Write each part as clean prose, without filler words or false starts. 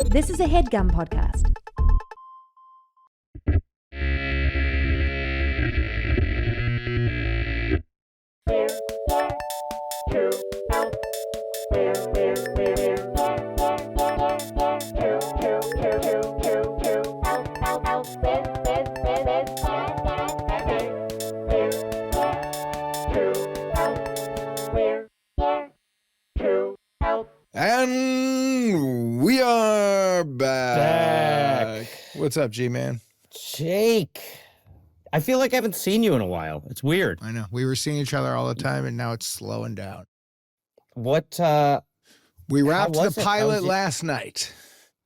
This is a HeadGum podcast. And we are back. What's up, G-Man? Jake, I feel like I haven't seen you in a while. It's weird. I know. We were seeing each other all the time, and now it's slowing down. What, We wrapped the was it? pilot last night.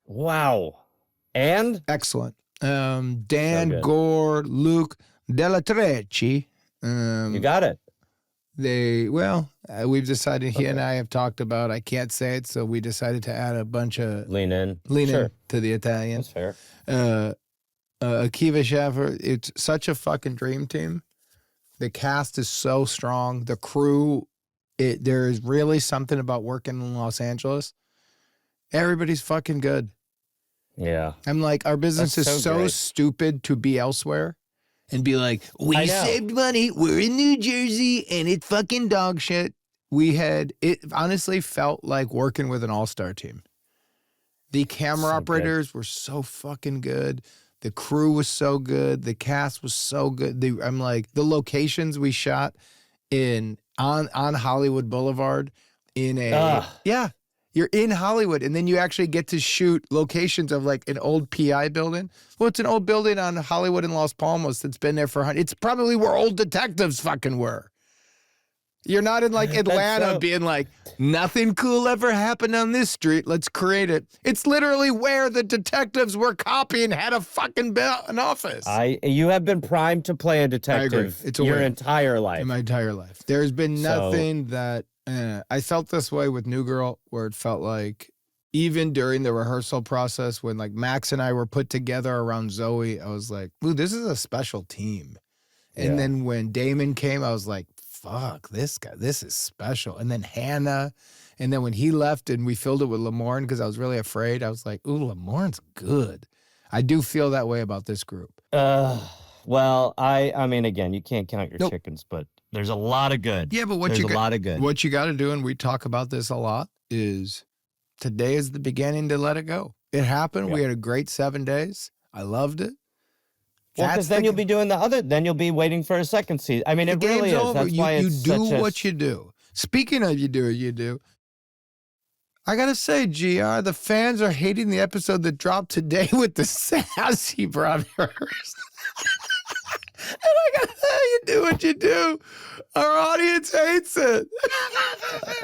Wow. And? Excellent. Dan, good. Gore, Luke, Delatrecci. You got it. We've decided, he and I have talked about, I can't say it, so we decided to add a bunch of Lean in to the Italian. That's fair. Akiva Schaffer, it's such a fucking dream team. The cast is so strong. The crew, there is really something about working in Los Angeles. Everybody's fucking good. Yeah. I'm like, our business That's is so so great. stupid to be elsewhere and be like, we I know. saved money, we're in New Jersey, and it's fucking dog shit. It honestly felt like working with an all-star team. The camera So operators were so fucking good. The crew was so good. The cast was so good. I'm like, the locations we shot on Hollywood Boulevard you're in Hollywood, and then you actually get to shoot locations of like an old PI building. Well, it's an old building on Hollywood and Los Palmas that's been there for it's probably where old detectives fucking were. You're not in like Atlanta being like, nothing cool ever happened on this street, let's create it. It's literally where the detectives were copying had a fucking an office. You have been primed to play a detective your entire life. In my entire life. There's been nothing that I felt this way with New Girl, where it felt like even during the rehearsal process when like Max and I were put together around Zoe, I was like, ooh, this is a special team. And then when Damon came, I was like, fuck, this guy, this is special. And then Hannah, and then when he left and we filled it with Lamorne, because I was really afraid, I was like, ooh, Lamorne's good. I do feel that way about this group. Well, I mean, again, you can't count your chickens, but there's a lot of good. Yeah, but There's a lot of good. What you got to do, and we talk about this a lot, is today is the beginning to let it go. It happened. Yeah. We had a great 7 days. I loved it. Well, because then you'll be doing then you'll be waiting for a second season. I mean, it really is. Over. That's why it's you do what you do. Speaking of you do. I got to say, GR, the fans are hating the episode that dropped today with the Sassy Brothers. And I got to say, you do what you do. Our audience hates it.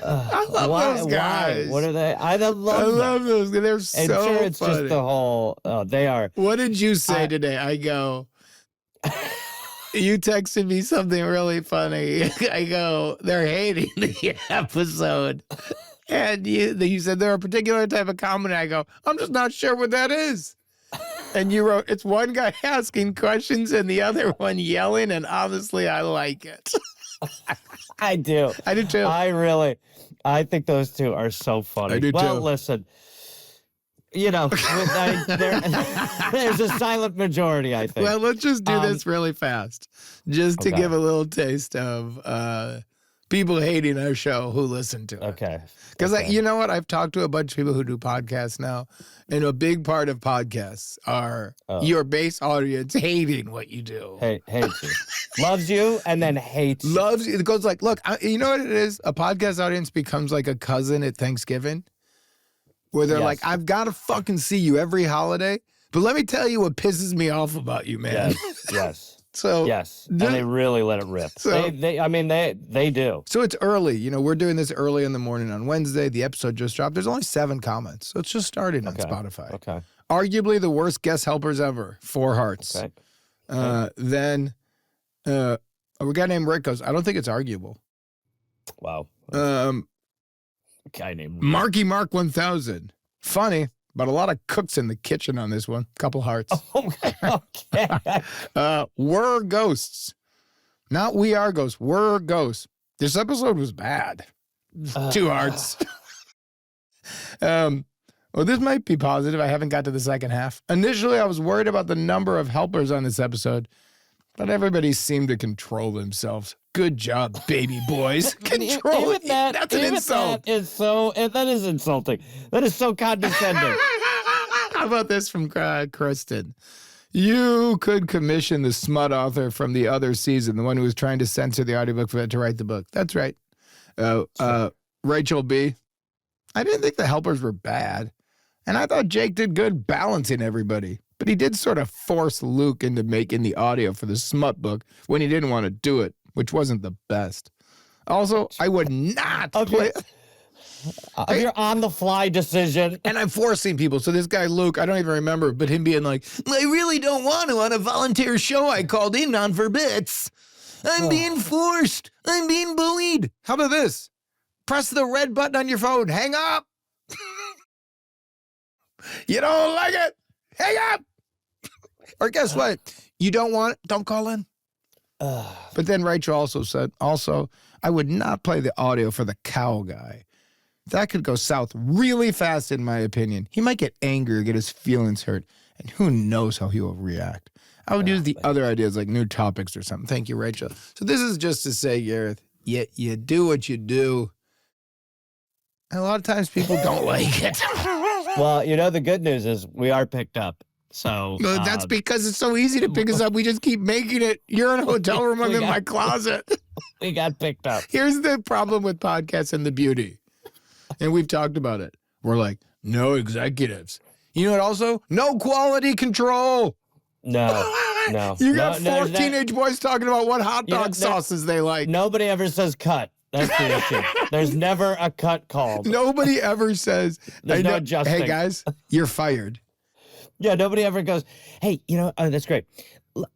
I love those guys. Why? What are they? I love those guys. They're so I'm sure it's funny. just the whole, they are. What did you say today? I go, you texted me something really funny. I go, they're hating the episode. And you said they're a particular type of comedy. I go, I'm just not sure what that is. And you wrote, it's one guy asking questions and the other one yelling, and honestly, I like it. I do. I do too. I think those two are so funny. I do well, too. listen, there's a silent majority, I think. Well, let's just do this really fast, just to give a little taste of people hating our show who listen to it. Okay. Because you know what? I've talked to a bunch of people who do podcasts now, and a big part of podcasts are your base audience hating what you do. Hates you. Loves you and then hates you. Loves you. It goes like, look, you know what it is? A podcast audience becomes like a cousin at Thanksgiving, where they're like, I've got to fucking see you every holiday, but let me tell you what pisses me off about you, man. Yes. So yes, and they really let it rip. So, they do. So it's early. You know, we're doing this early in the morning on Wednesday. The episode just dropped. There's only 7 comments, so it's just starting on Spotify. Okay. Arguably the worst guest helpers ever. 4 hearts. Okay. Then a guy named Rick goes, I don't think it's arguable. Wow. A guy named Marky Mark 1000. Funny. But a lot of cooks in the kitchen on this one. Couple hearts. Okay. We're ghosts. Not we are ghosts. We're ghosts. This episode was bad. 2 hearts. Well, this might be positive. I haven't got to the second half. Initially, I was worried about the number of helpers on this episode, but everybody seemed to control themselves. Good job, baby boys. Control it. That's an insult. That is insulting. That is so condescending. How about this from Kristen? You could commission the smut author from the other season, the one who was trying to censor the audiobook for it to write the book. That's right. Rachel B. I didn't think the helpers were bad. And I thought Jake did good balancing everybody. But he did sort of force Luke into making the audio for the smut book when he didn't want to do it, which wasn't the best. Also, I would not play... Of your on-the-fly decision. And I'm forcing people. So this guy, Luke, I don't even remember, but him being like, I really don't want to on a volunteer show I called in on for bits. I'm being forced. I'm being bullied. How about this? Press the red button on your phone. Hang up. You don't like it? Hang up. Or guess what? You don't want it? Don't call in. But then Rachel also said, I would not play the audio for the cow guy. That could go south really fast, in my opinion. He might get angry or get his feelings hurt, and who knows how he will react. I would use the other ideas like new topics or something. Thank you, Rachel. So this is just to say, Gareth, you do what you do. And a lot of times people don't like it. Well, the good news is we are picked up. So that's because it's so easy to pick us up. We just keep making it. You're in a hotel room. I'm in my closet. We got picked up. Here's the problem with podcasts and the beauty. And we've talked about it. We're like, no executives. You know what also? No quality control. No. You got four teenage boys talking about what hot dog sauces they like. Nobody ever says cut. That's the issue. There's never a cut called. Nobody ever says, There's no adjusting. Hey, guys, you're fired. Yeah, nobody ever goes, hey, that's great.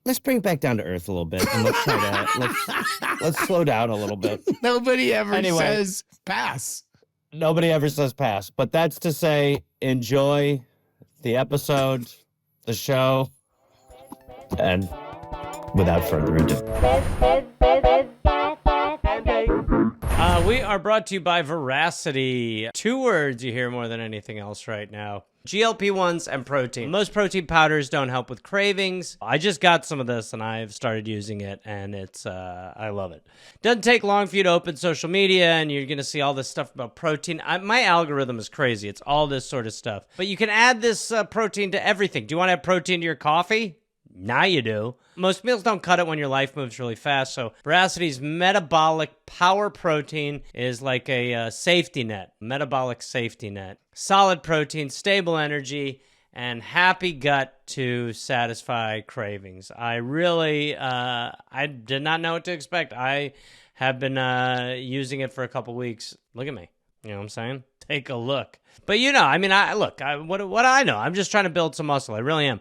Let's bring it back down to earth a little bit. And let's try to, let's slow down a little bit. Nobody ever says pass. Nobody ever says pass. But that's to say, enjoy the episode, the show, and without further ado. We are brought to you by Veracity. 2 words you hear more than anything else right now. GLP-1s and protein. Most protein powders don't help with cravings. I just got some of this and I've started using it and it's, I love it. Doesn't take long for you to open social media and you're going to see all this stuff about protein. My algorithm is crazy. It's all this sort of stuff. But you can add this protein to everything. Do you want to have protein to your coffee? Now you do. Most meals don't cut it when your life moves really fast, so Veracity's metabolic power protein is like a safety net, metabolic safety net. Solid protein, stable energy, and happy gut to satisfy cravings. I really, I did not know what to expect. I have been using it for a couple weeks. Look at me. You know what I'm saying? Take a look. But what I know, I'm just trying to build some muscle. I really am.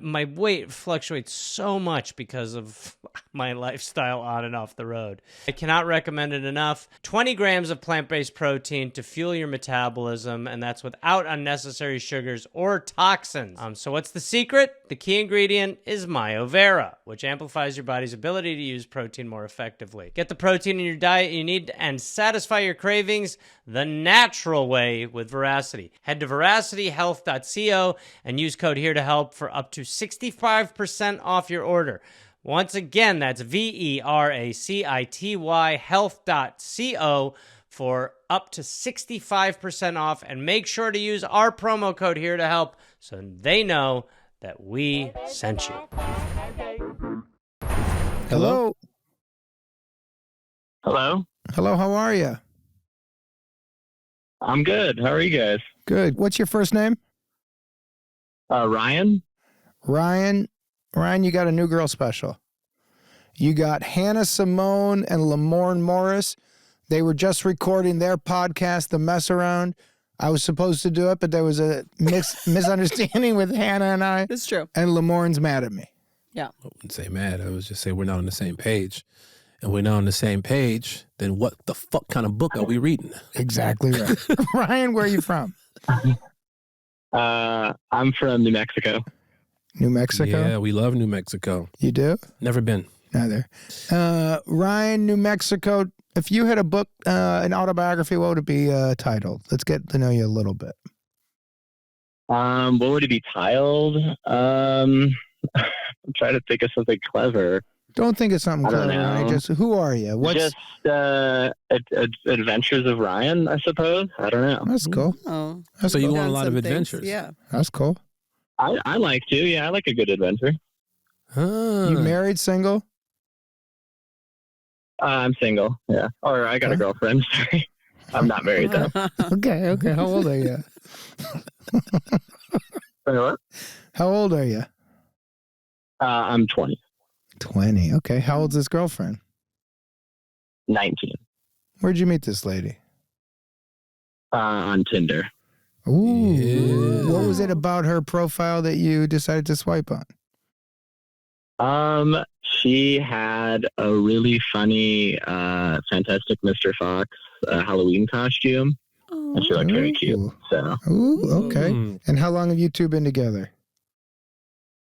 My weight fluctuates so much because of my lifestyle on and off the road. I cannot recommend it enough. 20 grams of plant-based protein to fuel your metabolism, and that's without unnecessary sugars or toxins. So what's the secret? The key ingredient is MyoVera, which amplifies your body's ability to use protein more effectively. Get the protein in your diet you need and satisfy your cravings the natural way with Veracity. Head to veracityhealth.co and use code HERETOHELP for up to 65% off your order. Once again, that's VERACITY health.co for up to 65% off. And make sure to use our promo code HERETOHELP so they know that we sent you. Hello. Hello. Hello, how are you? I'm good. How are you guys? Good. What's your first name? Ryan. Ryan, you got a new girl special. You got Hannah Simone and Lamorne Morris. They were just recording their podcast, The Mess Around. I was supposed to do it, but there was a misunderstanding with Hannah and I. It's true. And Lamorne's mad at me. Yeah. I wouldn't say mad. I would just say we're not on the same page. And we're not on the same page, then what the fuck kind of book are we reading? Exactly right. Ryan, where are you from? I'm from New Mexico. New Mexico? Yeah, we love New Mexico. You do? Never been. Neither. Ryan, New Mexico, if you had a book, an autobiography, what would it be titled? Let's get to know you a little bit. What would it be tiled? I'm trying to think of something clever. Don't think of something I don't clever. Right? know. Just who are you? What's Adventures of Ryan, I suppose. I don't know. That's cool. Oh, So you done want a lot of some things. adventures? Yeah. That's cool. I like to. Yeah, I like a good adventure. You married, single? I'm single. Yeah, or I got a girlfriend. Sorry, I'm not married though. Okay. How old are you? Wait, what? How old are you? I'm 20. 20. Okay. How old's this girlfriend? 19. Where'd you meet this lady? On Tinder. Ooh. Yeah. What was it about her profile that you decided to swipe on? She had a really funny, Fantastic Mr. Fox Halloween costume, and she looked very cute. So, Okay. And how long have you two been together?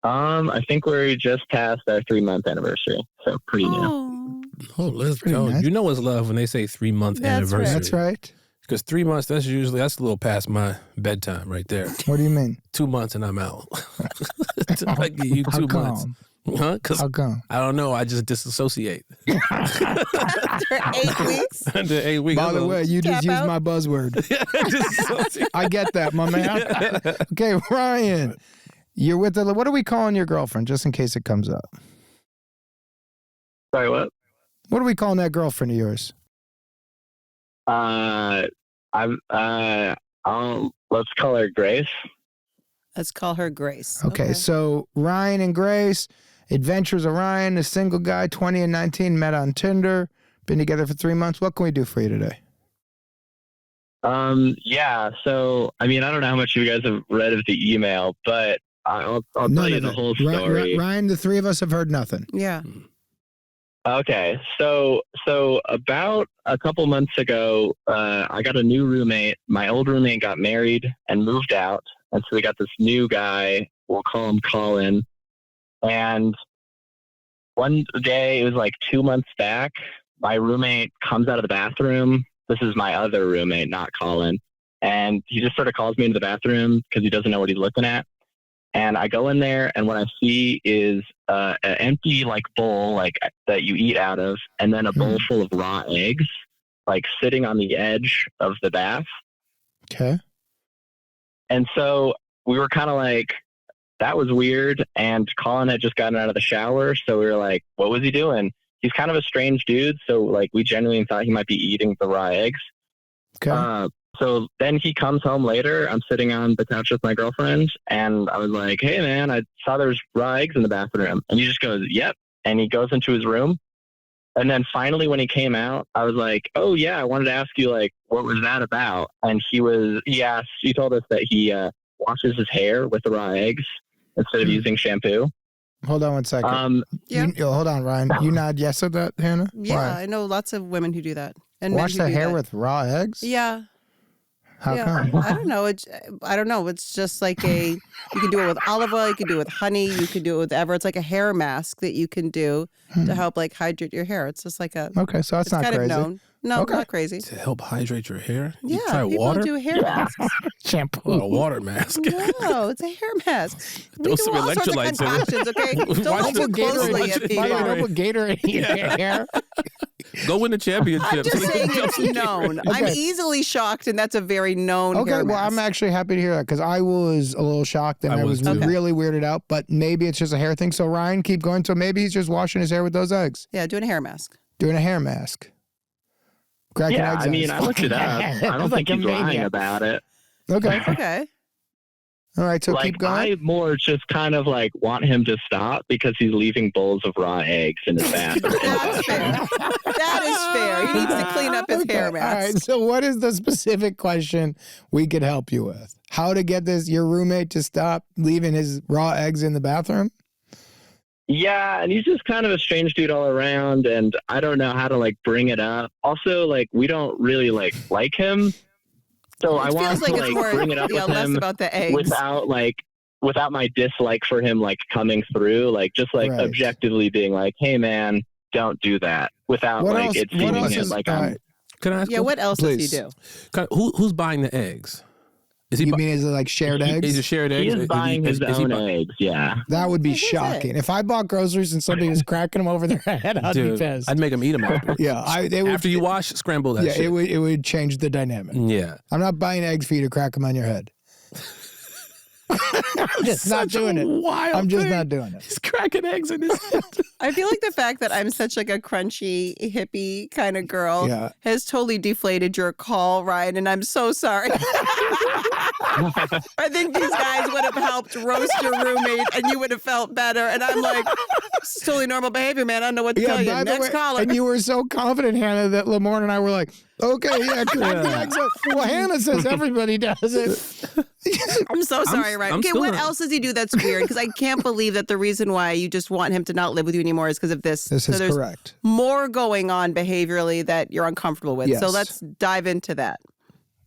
I think we're just past our 3-month anniversary, so pretty new. Oh, let's Pretty go. nice. You know it's love when they say 3-month That's anniversary. right. That's right. Because 3 months, that's a little past my bedtime right there. What do you mean? 2 months and I'm out. I give you How 2 come? months. Huh? Because How come? I don't know. I just disassociate. After 8 weeks. Under 8 weeks. By the way, you just Tap used out? my buzzword. Disassociate. I get that, my man. Okay, Ryan, you're with the. What are we calling your girlfriend, just in case it comes up? Sorry, what? What are we calling that girlfriend of yours? Let's call her Grace. Let's call her Grace. Okay, so Ryan and Grace, Adventures of Ryan, a single guy, 20 and 19, met on Tinder, been together for 3 months. What can we do for you today? Yeah. So, I mean, I don't know how much you guys have read of the email, but I'll tell you the whole story. Ryan, the three of us have heard nothing. Yeah. Okay. So about a couple months ago, I got a new roommate. My old roommate got married and moved out. And so we got this new guy, we'll call him Colin. And one day, it was like 2 months back, my roommate comes out of the bathroom. This is my other roommate, not Colin. And he just sort of calls me into the bathroom because he doesn't know what he's looking at. And I go in there, and what I see is an empty like bowl like that you eat out of, and then a bowl full of raw eggs, like sitting on the edge of the bath. Okay. And so we were kind of like, that was weird. And Colin had just gotten out of the shower. So we were like, what was he doing? He's kind of a strange dude. So like, we genuinely thought he might be eating the raw eggs. Okay. So then he comes home later. I'm sitting on the couch with my girlfriend. And I was like, hey, man, I saw there's raw eggs in the bathroom. And he just goes, yep. And he goes into his room. And then finally, when he came out, I was like, oh, yeah, I wanted to ask you, like, what was that about? And he told us that he washes his hair with the raw eggs instead of using shampoo. Hold on 1 second. Yeah. Hold on, Ryan. You nod yes at that, Hannah? Yeah, Why? I know lots of women who do that. And men Wash who the do hair that. with raw eggs? Yeah. How Yeah. come? I don't know. I don't know. It's just like you can do it with olive oil. You can do it with honey. You can do it with whatever. It's like a hair mask that you can do to help like hydrate your hair. It's just like a. Okay, so that's It's not kind crazy. of known. No, Okay. not crazy. To help hydrate your hair? Yeah, You try people water? do hair masks. Shampoo. Oh, a water mask. No, it's a hair mask. We Throw do some all sorts of electrolytes in it. concoctions, okay? Don't Watch look the too closely Gatorade. at Watch people. the Don't put Gatorade in your hair. Go win the championship. I'm just saying it's known. I'm Okay. easily shocked, and that's a very known Okay, hair well, mask. I'm actually happy to hear that because I was a little shocked and I I was was too. really weirded out, but maybe it's just a hair thing. So, Ryan, keep going. So, maybe he's just washing his hair with those eggs, Yeah, doing a hair mask. doing a hair mask. Cracking Yeah, eggs I on mean, his I looked it up. fucking I don't like think he's a lying maniac. about it. Okay. Okay. All right, so Like, keep going. I more just kind of like want him to stop because he's leaving bowls of raw eggs in his bathroom. That's fair. That is fair. He needs to clean up his Okay, hair All right, mask. so what is the specific question we could help you with? How to get your roommate to stop leaving his raw eggs in the bathroom? Yeah, and he's just kind of a strange dude all around, and I don't know how to like bring it up. Also, like we don't really like him, so I It want feels like to it's like more bring it up with less him about the eggs. without my dislike for him like coming through, like just like Right. objectively being like, hey man, don't do that, without What like else- it what seeming else it is- like all I'm right. Can I ask Yeah, you? what else Please. does he do? Who's buying the eggs? Is he? You mean is it like shared He's eggs? a shared He eggs. is buying his own eggs. Yeah. That would be What is shocking. it? If I bought groceries and somebody was cracking them over their head, I'd be Dude, pissed. I'd make him eat them after. Yeah, they would, After you wash, scramble that yeah, shit. it would change the dynamic. Yeah. I'm not buying eggs for you to crack them on your head. I'm just not doing it. I'm just not doing it. He's cracking eggs in his head. I feel like the fact that I'm such like a crunchy, hippie kind of girl Yeah. has totally deflated your call, Ryan, and I'm so sorry. I think these guys would have helped roast your roommate and you would have felt better. And I'm like, this is totally normal behavior, man. I don't know what to tell you. by the Next way, caller. and you were so confident, Hannah, that Lamorne and I were like, okay, yeah, crack the eggs up. Well, Hannah says everybody does it. I'm so sorry, Ryan. I'm Okay, still what not- else does he do that's weird? Because I can't believe that the reason why you just want him to not live with you anymore is because of this. This So is there's correct. more going on behaviorally that you're uncomfortable with. So Yes. let's dive into that.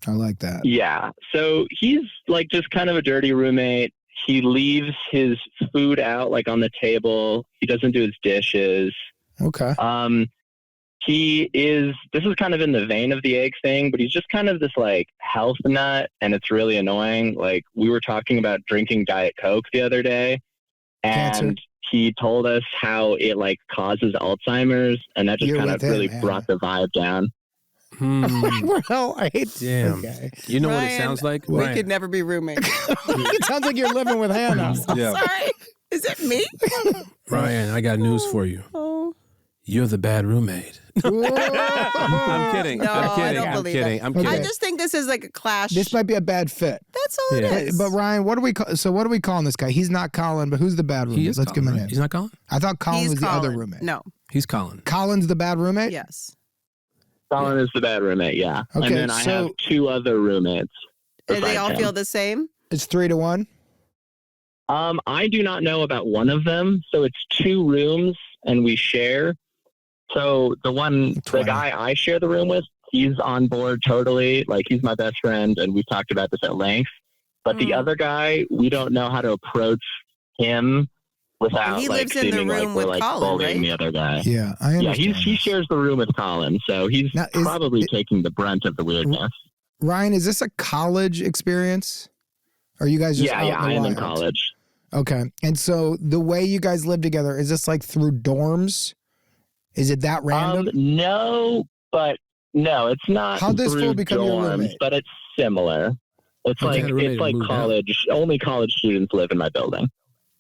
I like that. Yeah. So he's like just kind of a dirty roommate. He leaves his food out like on the table. He doesn't do his dishes. Okay. This is kind of in the vein of the egg thing, but he's just kind of this like health nut, and it's really annoying. Like we were talking about drinking Diet Coke the other day, and Cancer. he told us how it like causes Alzheimer's, and that just You're kind of with him, really Hannah. brought the vibe down. Well, I hate. Damn. Okay. You know what it Ryan, sounds like? We Ryan. could never be roommates. It sounds like you're living with Hannah. Yeah. Sorry. Is it me? Ryan, I got news for you. Oh. You're the bad roommate. I'm kidding. No, I'm I kidding. don't I'm believe kidding. it. I'm Okay. kidding. I just think this is like a clash. This might be a bad fit. That's all Yeah. it is. But Ryan, what do we call? So what are we calling this guy? He's not Colin, but who's the bad roommate? He is Let's give him a Colin, name. right? He's not Colin? I thought Colin He's was the other Colin. roommate. No. He's Colin. Colin's the bad roommate. Yes. Colin is the bad roommate, yeah. Okay, and then I so- have two other roommates. And they all besides feel him. the same? It's 3-1. I do not know about one of them. So it's two rooms and we share. So the 20. guy I share the room with, he's on board totally. Like he's my best friend and we've talked about this at length. But the other guy, we don't know how to approach him without he like lives in the seeming like room we're with like Colin, bullying right? the other guy. Yeah, I Yeah, understand. he shares the room with Colin. So he's Now, is- probably taking the brunt of the weirdness. Ryan, is this a college experience? Or are you guys just Yeah, out yeah, in I the am in wild? college. Okay. And so the way you guys live together, is this like through dorms? Is it that random? No, it's not. How'd this through fool become your dorms, roommate? but it's similar. It's Okay. like Had a roommate it's like moved out. college. Only college students live in my building.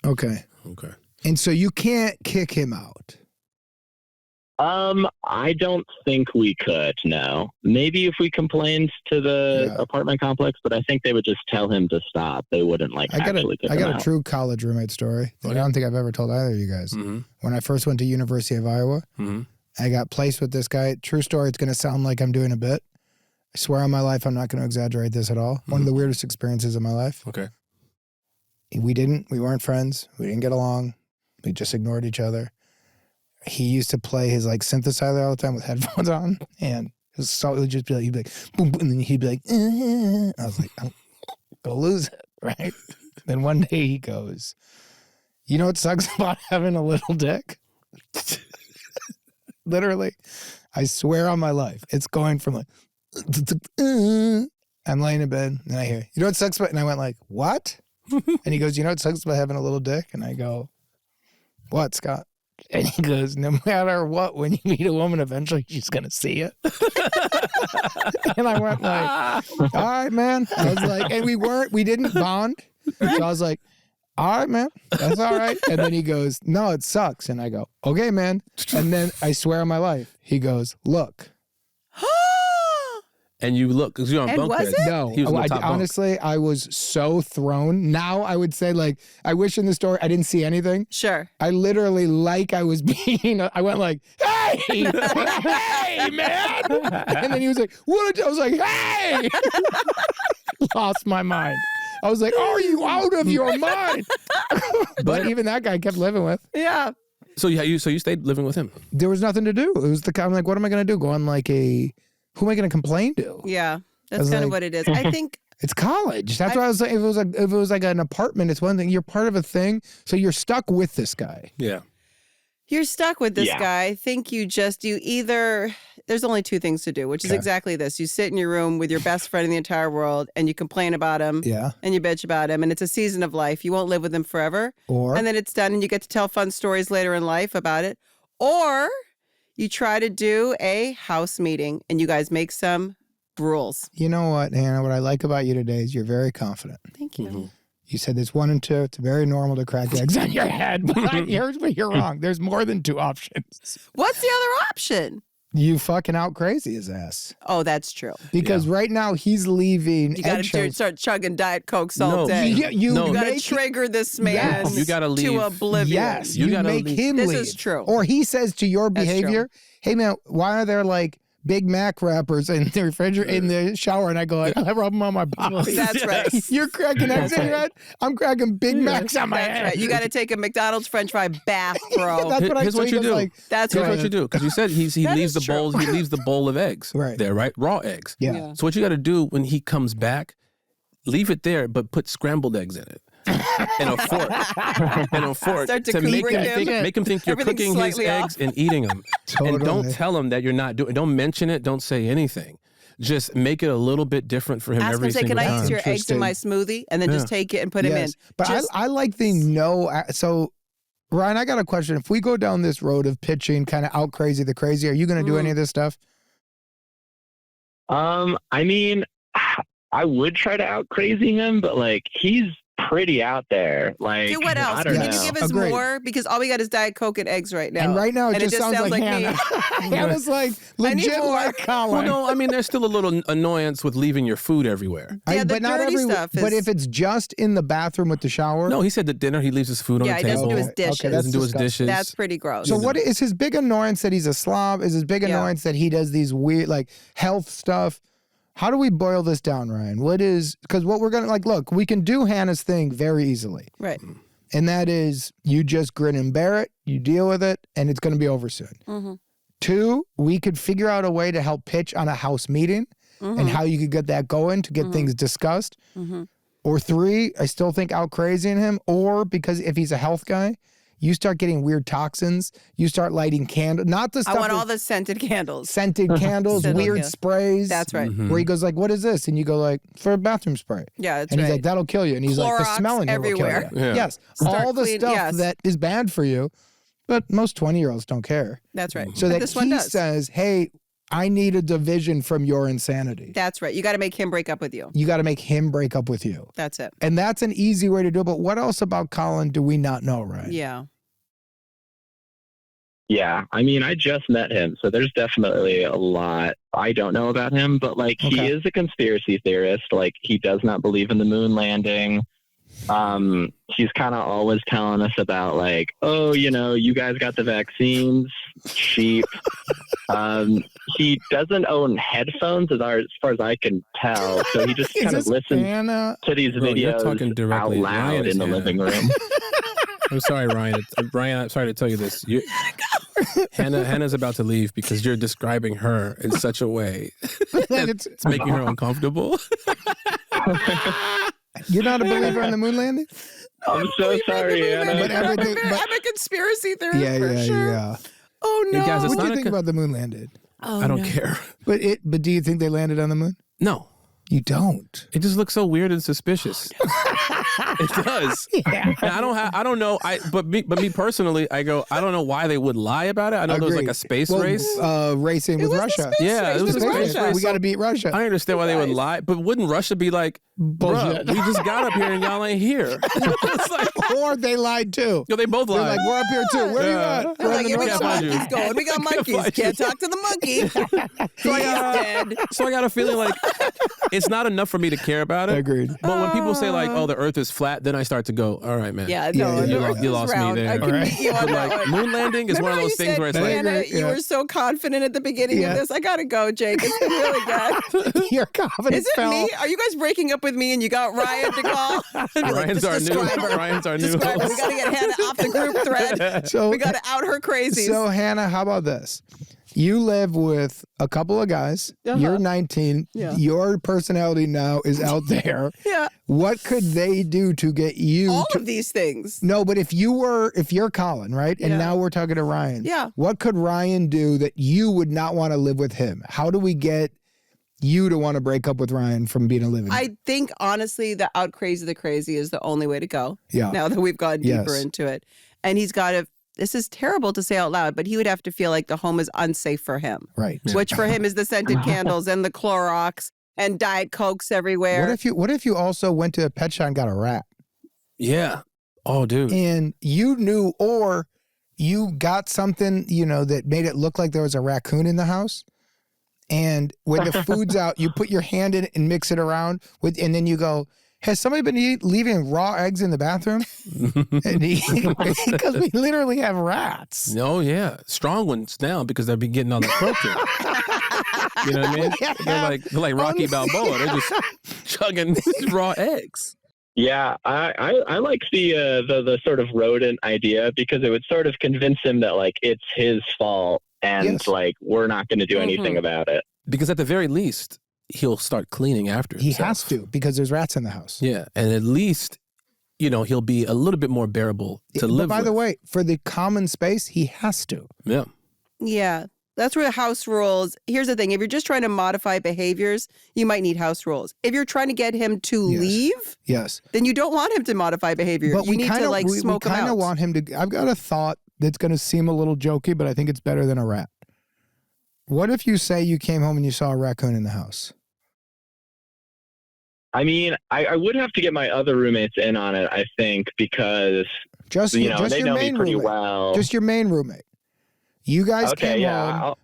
Okay. Okay. And so you can't kick him out. I don't think we could. No, maybe if we complained to the Yeah. apartment complex, but I think they would just tell him to stop. They wouldn't like I actually kick got him a out. true college roommate story that I don't think I've ever told either of you guys. Mm-hmm. When I first went to University of Iowa, Mm-hmm. I got placed with this guy. True story. It's going to sound like I'm doing a bit. I swear on my life, I'm not going to exaggerate this at all. One of the weirdest experiences of my life. Okay. We weren't friends. We didn't get along. We just ignored each other. He used to play his like synthesizer all the time with headphones on, and it would just be like, he'd be like, boom, boom, and then he'd be like, I was like, I'm go lose it, right? Then one day he goes, you know what sucks about having a little dick? Literally, I swear on my life, it's going from like, I'm laying in bed, and I hear, you know what sucks about, and I went like, what? And he goes, you know what sucks about having a little dick? And I go, what, Scott? And he goes, no matter what, when you meet a woman, eventually she's going to see it. And I went like, all right, man. I was like, and we didn't bond. So I was like, all right, man, that's all right. And then he goes, no, it sucks. And I go, okay, man. And then I swear on my life, he goes, look. And you look, because you're on And bunk was beds. it? No, He was on the top bunk. honestly, I was so thrown. Now I would say, like, I wish in the story I didn't see anything. Sure. I literally, like I was being, I went like, hey, hey, man. And then he was like, what? I was like, hey. Lost my mind. I was like, are you out of your mind? But even that guy kept living with. Yeah. So you stayed living with him. There was nothing to do. It was I'm like, what am I going to do? Go on like who am I going to complain to? Yeah. That's was kind of like- what it is. I think It's college. That's why I was like, if it was like an apartment, it's one thing. You're part of a thing, so you're stuck with this guy. Yeah. You're stuck with this Yeah. guy. I think you either, there's only two things to do, which is exactly this. You sit in your room with your best friend in the entire world and you complain about him and you bitch about him and it's a season of life. You won't live with him forever. And then it's done and you get to tell fun stories later in life about it. Or you try to do a house meeting and you guys make some rules. You know what, Hannah? What I like about you today is you're very confident. Thank you. You said there's 1 and 2. It's very normal to crack eggs on your head. But here's where you're wrong. There's more than 2 options. What's the other option? You fucking out crazy his ass. Oh, that's true. Because right now he's leaving. You got to start chugging Diet Cokes all day. You got to trigger this man You gotta leave. to oblivion. Yes, You you gotta make leave. him This leave. is true. Or he says to your That's true. behavior, hey man, why are there like Big Mac wrappers in the refrigerator in the shower? And I go like, I rub them on my body. That's right. You're cracking eggs in your head. I'm cracking Big Macs on my That's head. right. You got to take a McDonald's French fry bath, bro. That's what I Here's what told you was do. like, That's Here's right. what you do, because you said he That leaves is the bowl. true. He leaves the bowl of eggs. Right. There, right? Raw eggs. Yeah. So what you got to do when he comes back, leave it there, but put scrambled eggs in it. And a fork. Start to make Kubrick him him. make him think you're Everything's cooking his slightly eggs off. and eating them. And don't tell him that you're not doing. Don't mention it. Don't say anything. Just make it a little bit different for him Ask every him, say, single can I time. use your eggs in my smoothie? And then just take it and put him in. But Just- I like the no. So, Ryan, I got a question. If we go down this road of pitching kind of out crazy the crazy, are you going to do any of this stuff? I mean, I would try to out crazy him, but like he's pretty out there. Like, do what else? I don't Can know. you give us Agreed. more? Because all we got is Diet Coke and eggs right now. And right now, it And just sounds like me. Hannah. Hannah's like I need legit more. like Colin. Well, no, I mean, there's still a little annoyance with leaving your food everywhere. Yeah, the but not dirty every. stuff But is- if it's just in the bathroom with the shower. No, he said at dinner he leaves his food on Yeah, the he table. doesn't do his Okay, dishes. that's doesn't do his disgusting. dishes. That's pretty gross. So what is his big annoyance that he's a slob? Is his big annoyance that he does these weird like health stuff? How do we boil this down, Ryan? Because what we're gonna look, we can do Hannah's thing very easily. Right. And that is you just grin and bear it, you deal with it, and it's gonna be over soon. Mm-hmm. 2, we could figure out a way to help pitch on a house meeting and how you could get that going to get things discussed. Mm-hmm. Or 3, I still think out crazy in him. Or because if he's a health guy, you start getting weird toxins. You start lighting candles. Not the stuff I want with all the scented candles. scented candles, Scented weird candles. sprays. That's right. Mhm. Where he goes like, "What is this?" And you go like, "For a bathroom spray." Yeah, that's And he's right. like, "That'll kill you." And he's like, "The Clorox smell in here will everywhere. kill you." Yeah. Yes, Start all the clean- stuff yes. that is bad for you, but most 20-year-olds don't care. That's right. So But that this one he does. says, "Hey, I need a division from your insanity. That's right. You got to make him break up with you. You got to make him break up with you." That's it. And that's an easy way to do it. But what else about Colin do we not know, right? Yeah. Yeah, I mean, I just met him, so there's definitely a lot I don't know about him, but like he Okay. is a conspiracy theorist. Like he does not believe in the moon landing. He's kind of always telling us about like, oh, you guys got the vaccines, cheap. He doesn't own headphones as far as I can tell, so he just Is kind of this listens Hannah? to these Bro, you're talking videos out directly. loud Ryan is in the Hannah. living room. I'm sorry, Ryan. Ryan, I'm sorry to tell you this. Hannah's about to leave because you're describing her in such a way that it's making her uncomfortable. You're not a believer in the moon landing? I'm so sorry, Anna. But everything- but- I'm a conspiracy theorist Yeah, for yeah, sure. yeah. Oh, no. Hey, guys, it's What do not you a think con- about the moon landing? Oh, I don't no. care. But do you think they landed on the moon? No. You don't. It just looks so weird and suspicious. It does. Yeah. And I don't know. But me personally, I don't know why they would lie about it. I know there was like Agreed. a space Well, race. Racing with was the Russia. space Yeah, race it was with a space Russia. race. We got to beat Russia. I understand why they would Guys. lie, but wouldn't Russia be like, Bullshit. bruh, we just got up here and y'all ain't here? It's like, Or they lied too. yo, they both They're lied. like, we're up here too. Where Yeah. are you at? They're We're like, in yeah, the we North got Can't find monkeys you. going. We got Can't monkeys. find you. Can't talk to the monkey. So I He's got- dead. So I got a feeling like it's not enough for me to care about it. Agreed. But when people say like, "Oh, the Earth is flat," then I start to go, "All right, man." Yeah, Yeah, no, you the lost- Earth you is lost me round. there. I can All right. meet you on But that like one. moon landing is Remember one of how those you things said, where it's I like, Hannah, agree, you yeah. were so confident at the beginning Yeah. of this. I gotta go, Jake. It's been really good. Your confidence Is it fell. me? Are you guys breaking up with me and you got Ryan to call? Be like, Ryan's our new. describe her. Ryan's our new. Describe her. We host. gotta get Hannah off the group thread. So, We gotta out her crazies. so Hannah, how about this? You live with a couple of guys. You're 19. Yeah. Your personality now is out there. Yeah. What could they do to get you All of these things. No, but if you're Colin, right? And now we're talking to Ryan. Yeah. What could Ryan do that you would not want to live with him? How do we get you to want to break up with Ryan from being a living? I think, honestly, the out crazy the crazy is the only way to go. Yeah. Now that we've gone deeper into it. And he's got to, this is terrible to say out loud, but he would have to feel like the home is unsafe for him. Right. Which for him is the scented candles and the Clorox and Diet Cokes everywhere. What if you also went to a pet shop and got a rat? Yeah. Oh, dude. And you knew, or you got something, that made it look like there was a raccoon in the house. And when the food's out, you put your hand in it and mix it around and then you go, has somebody been leaving raw eggs in the bathroom? Because we literally have rats. No, yeah. Strong ones now because they'll be getting all the protein. You know what I mean? Yeah. They're like Rocky Balboa. They're just chugging raw eggs. Yeah, I like the sort of rodent idea because it would sort of convince him that like it's his fault and like we're not going to do anything about it. Because at the very least, he'll start cleaning after himself. He has to because there's rats in the house. Yeah, and at least, he'll be a little bit more bearable to live with. By the way, for the common space, he has to. Yeah. Yeah. That's where the house rules. Here's the thing. If you're just trying to modify behaviors, you might need house rules. If you're trying to get him to leave, then you don't want him to modify behavior. But you need to smoke him out. We kind of want him to. I've got a thought that's going to seem a little jokey, but I think it's better than a rat. What if you say you came home and you saw a raccoon in the house? I mean, I would have to get my other roommates in on it, I think, because they know me pretty well. Just your main roommate. You guys came home.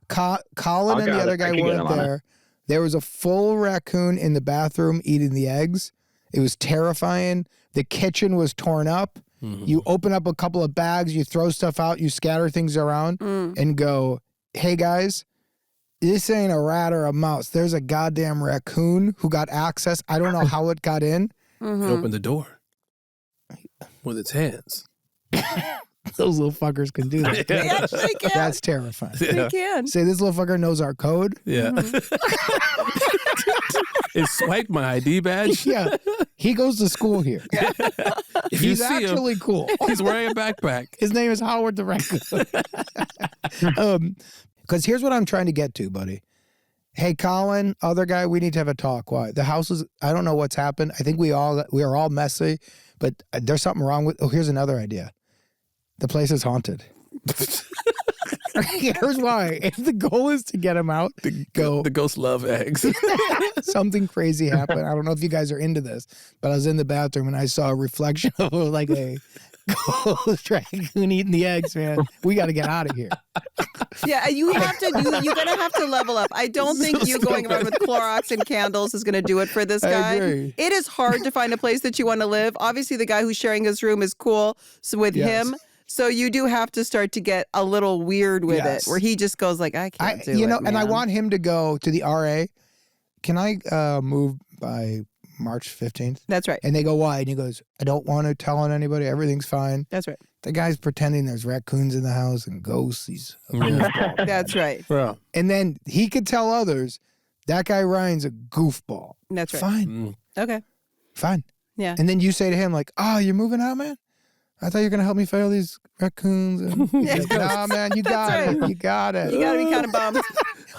Colin and the other guy weren't there. There was a full raccoon in the bathroom eating the eggs. It was terrifying. The kitchen was torn up. Mm-hmm. You open up a couple of bags, you throw stuff out, you scatter things around and go, hey guys, this ain't a rat or a mouse. There's a goddamn raccoon who got access. I don't know how it got in. Mm-hmm. It opened the door with its hands. Those little fuckers can do that. They actually can. That's terrifying. They can. Say, this little fucker knows our code. Yeah. It swiped my ID badge. Yeah. He goes to school here. Yeah. He's actually cool. He's wearing a backpack. His name is Howard the Raccoon. Because here's what I'm trying to get to, buddy. Hey, Colin, other guy, we need to have a talk. Why? The house is, I don't know what's happened. I think we are all messy, but there's something wrong with, here's another idea. The place is haunted. Here's why. If the goal is to get him out, the ghosts love eggs. Something crazy happened. I don't know if you guys are into this, but I was in the bathroom and I saw a reflection of like a ghost raccoon eating the eggs, man. We got to get out of here. Yeah, you're going to have to level up. I don't think you going around with Clorox and candles is going to do it for this guy. I agree. It is hard to find a place that you want to live. Obviously, the guy who's sharing his room is cool with him. So you do have to start to get a little weird with it, where he just goes like, I can't do it, man. And I want him to go to the RA. Can I move by March 15th? That's right. And they go, why? And he goes, I don't want to tell on anybody. Everything's fine. That's right. The guy's pretending there's raccoons in the house and ghosts. He's a goofball. That's right. Bro. And then he could tell others, that guy Ryan's a goofball. That's right. Fine. Okay. Fine. Yeah. And then you say to him like, oh, you're moving out, man? I thought you were going to help me fight all these raccoons. And he's like, nah, man, you got it. You got it. You got to be kind of bummed.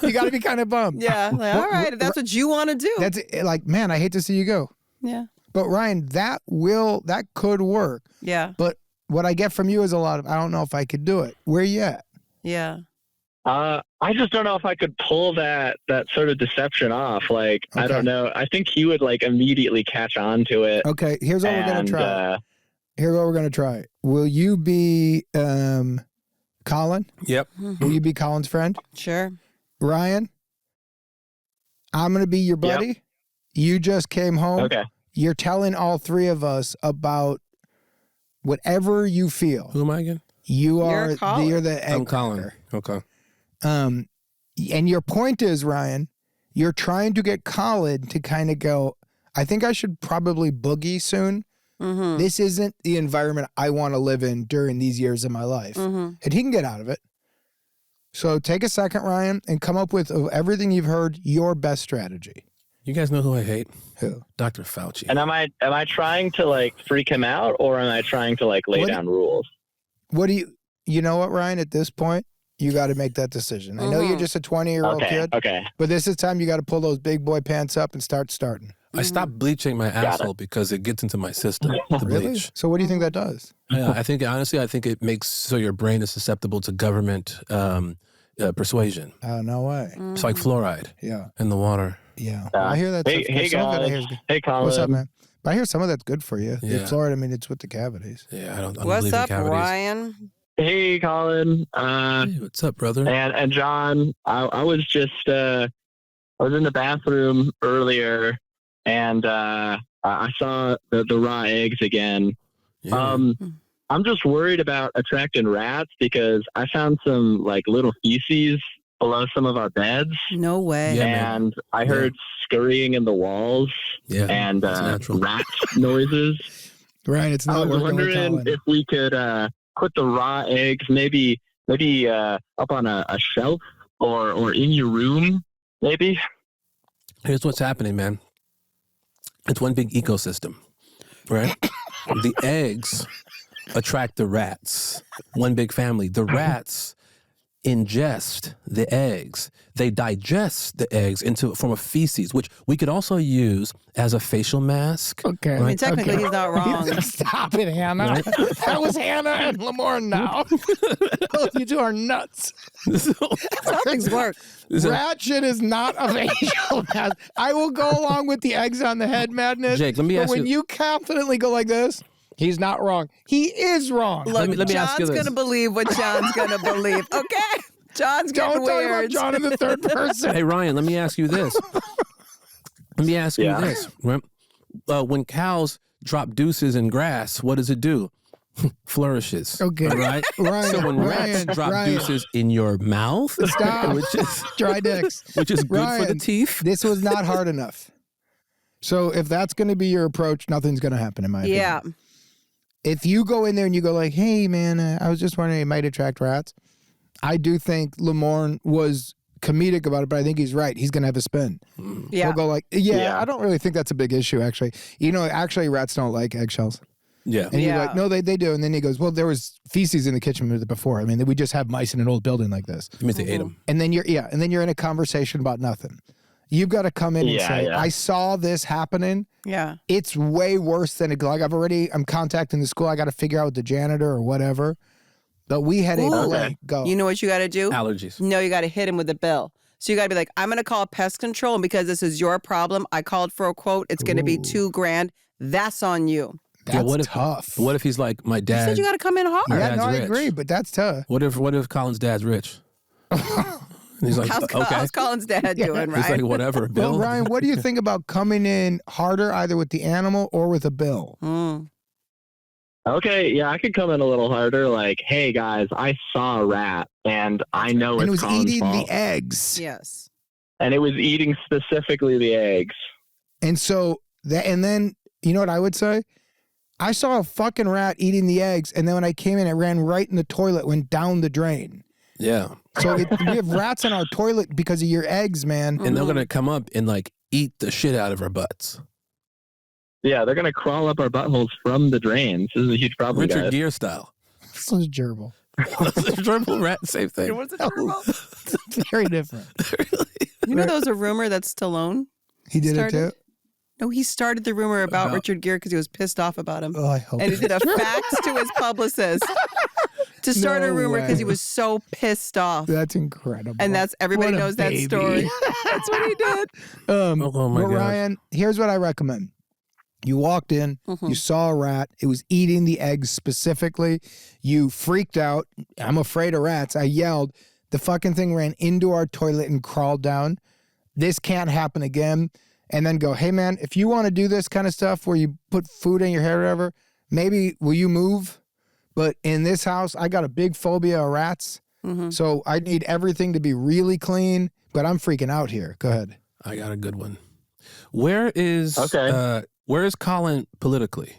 You got to be kind of bummed. Yeah. Like, all right. If that's what you want to do. That's like, man, I hate to see you go. Yeah. But Ryan, that could work. Yeah. But what I get from you is a lot of, I don't know if I could do it. Where you at? Yeah. I just don't know if I could pull that sort of deception off. Like, okay. I don't know. I think he would like immediately catch on to it. Okay. Here's what we're going to try. Here's what we're going to try. Will you be Colin? Yep. Will you be Colin's friend? Sure. Ryan? I'm going to be your buddy. Yep. You just came home. Okay. You're telling all three of us about whatever you feel. Who am I again? You're the egg. I'm Colin. Okay. And your point is, Ryan, you're trying to get Colin to kind of go, I think I should probably boogie soon. Mm-hmm. This isn't the environment I want to live in during these years of my life. Mm-hmm. And he can get out of it. So take a second, Ryan, and come up with, of everything you've heard, your best strategy. You guys know who I hate? Who? Dr. Fauci. And am I trying to like freak him out, or am I trying to like lay down rules? What do you know what, Ryan, at this point, you got to make that decision. I know you're just a 20-year-old kid. Okay. But this is time you got to pull those big boy pants up and start starting. I stopped bleaching my asshole because it gets into my system, the Really? bleach. So what do you think that does? Yeah, I think it makes so your brain is susceptible to government persuasion. Oh, no way. It's like fluoride in the water. Yeah. I hear that. Hey guys. Hey, Colin. What's up, man? But I hear some of that's good for you. Yeah. In Florida, I mean, it's with the cavities. Yeah, I don't What's believe in up, cavities. Ryan? Hey, Colin. Hey, what's up, brother? And John, I was just I was in the bathroom earlier, and I saw the raw eggs again. Yeah. I'm just worried about attracting rats because I found some like little feces below some of our beds. No way. Yeah, and I heard scurrying in the walls and rat noises. Right, it's not I was working with wondering Colin. if we could put the raw eggs maybe up on a shelf or in your room, maybe. Here's what's happening, man. It's one big ecosystem, right? The eggs attract the rats. One big family. The rats ingest the eggs. They digest the eggs into a form of feces, which we could also use as a facial mask. Okay. I mean, technically, he's not wrong. Stop it, Hannah. Right? That was Hannah and Lamorne now. You two are nuts. Something's work. Rat shit is not a facial mask. I will go along with the eggs on the head madness. Jake, let me ask but when you- you confidently go like this, he's not wrong. He is wrong. Look, let me ask you John's this. going to believe what John's going to believe. Okay? John's getting Don't talk about weird. John in the third person. Hey, Ryan, let me ask you this. Let me ask you Yeah. this. Right? When cows drop deuces in grass, what does it do? Flourishes. Okay. All right? Ryan, So when rats Ryan, drop Ryan. deuces in your mouth, Stop. which is Dry dicks. good for the Ryan, teeth. This was not hard enough. So if that's going to be your approach, nothing's going to happen in my opinion. Yeah. If you go in there and you go like, hey, man, I was just wondering, it might attract rats. I do think Lamorne was comedic about it, but I think he's right. He's going to have a spin. Yeah. He'll go like, yeah, I don't really think that's a big issue, actually. You know, actually, rats don't like eggshells. Yeah. And you're Yeah. like, no, they do. And then he goes, well, there was feces in the kitchen before. I mean, we just have mice in an old building like this. It means they ate them. And then you're in a conversation about nothing. You've got to come in and say, I saw this happening. Yeah. It's way worse than it. Like I'm contacting the school. I got to figure out with the janitor or whatever. But we had a play. Go. You know what you got to do? Allergies. No, you got to hit him with a bill. So you got to be like, I'm going to call pest control. And because this is your problem, I called for a quote. It's going to be $2,000. That's on you. That's tough. What if he's like, my You dad? said you got to come in hard. Yeah, dad's no, I rich. agree, but that's tough. What if Colin's dad's rich? And he's like, okay. How's Colin's dad doing, He's right? like, whatever, Bill. Well, Ryan, what do you think about coming in harder either with the animal or with a bill? Okay, yeah, I could come in a little harder. Like, hey guys, I saw a rat, and I know And it it's was Colin's eating fault. the eggs. Yes. And it was eating specifically the eggs. And so and then you know what I would say? I saw a fucking rat eating the eggs, and then when I came in, it ran right in the toilet, went down the drain. Yeah. So we have rats in our toilet because of your eggs, man. And they're going to come up and like eat the shit out of our butts. Yeah, they're gonna crawl up our buttholes from the drains. This is a huge problem, Richard guys. Gere style. This is a gerbil. Gerbil rat, same thing. What's it Very different. You know, there was a rumor that Stallone He did started? it too? No, he started the rumor about About- Richard Gere because he was pissed off about him. Oh, I hope And he did a fax to his publicist to start a No rumor because way. he was so pissed off. That's incredible. And that's everybody What a knows that baby. story. That's what he did. Oh my but gosh. Ryan, here's what I recommend. You walked in, Mm-hmm. you saw a rat. It was eating the eggs specifically. You freaked out. I'm afraid of rats. I yelled. The fucking thing ran into our toilet and crawled down. This can't happen again. And then go, hey, man, if you want to do this kind of stuff where you put food in your hair or whatever, maybe will you move? But in this house, I got a big phobia of rats. Mm-hmm. So I need everything to be really clean. But I'm freaking out here. Go ahead. I got a good one. Where is Colin politically?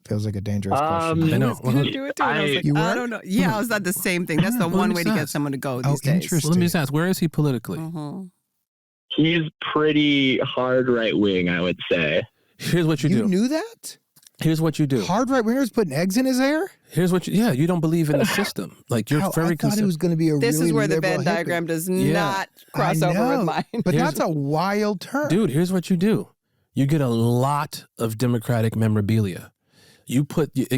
Feels like a dangerous question. I know. Do it too. And I was like, You I were? don't know. Yeah, I was not the same thing. That's the one way to get someone to go these days. Interesting. Well, let me just ask, where is he politically? He's pretty hard right wing, I would say. Here's what you do. You knew that? Here's what you do. Hard right wingers putting eggs in his hair? Here's what you don't believe in the system. Like you're very I thought it was going to be a This really is where the liberal Venn hippie. diagram does not cross I over know, with mine. But Here's- that's a wild turn. Dude, here's what you do. You get a lot of Democratic memorabilia. You put, This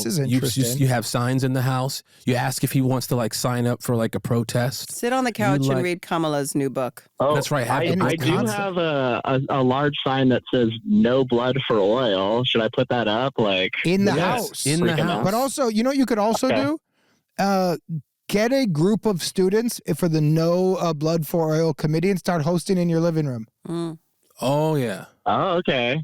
is interesting. you have signs in the house. You ask if he wants to like sign up for like a protest. Sit on the couch and read Kamala's new book. Oh, That's right. I do have a large sign that says "No blood for oil." Should I put that up? Like in the Yes, house. in the house. But also, you know what you could also do? Get a group of students for the No Blood for Oil committee and start hosting in your living room. Oh, yeah. Oh, okay.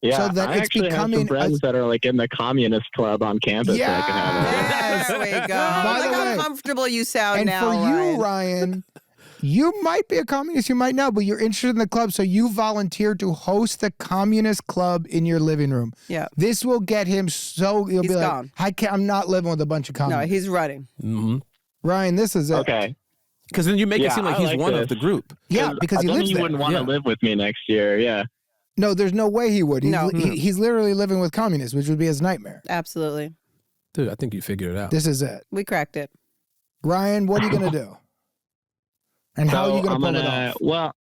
Yeah, So that I it's actually have becoming some friends that are like in the communist club on campus. That I can have. There we go. By Look the how way, comfortable you sound And now, for you, Ryan. Ryan, you might be a communist, you might not, but you're interested in the club, so you volunteered to host the communist club in your living room. Yeah. This will get him so he'll He's be gone. like, I'm not living with a bunch of No, communists. he's running. Mm-hmm. Ryan, this is it. Okay. Because then you make it Yeah, seem like I he's like one this. of the group. Yeah, because he then lives he there. wouldn't want to live with me next year. Yeah. No, there's no way he would. No. He's literally living with communists, which would be his nightmare. Absolutely. Dude, I think you figured it out. This is it. We cracked it. Ryan, what are you going to do? And how are you going to pull it off? Well,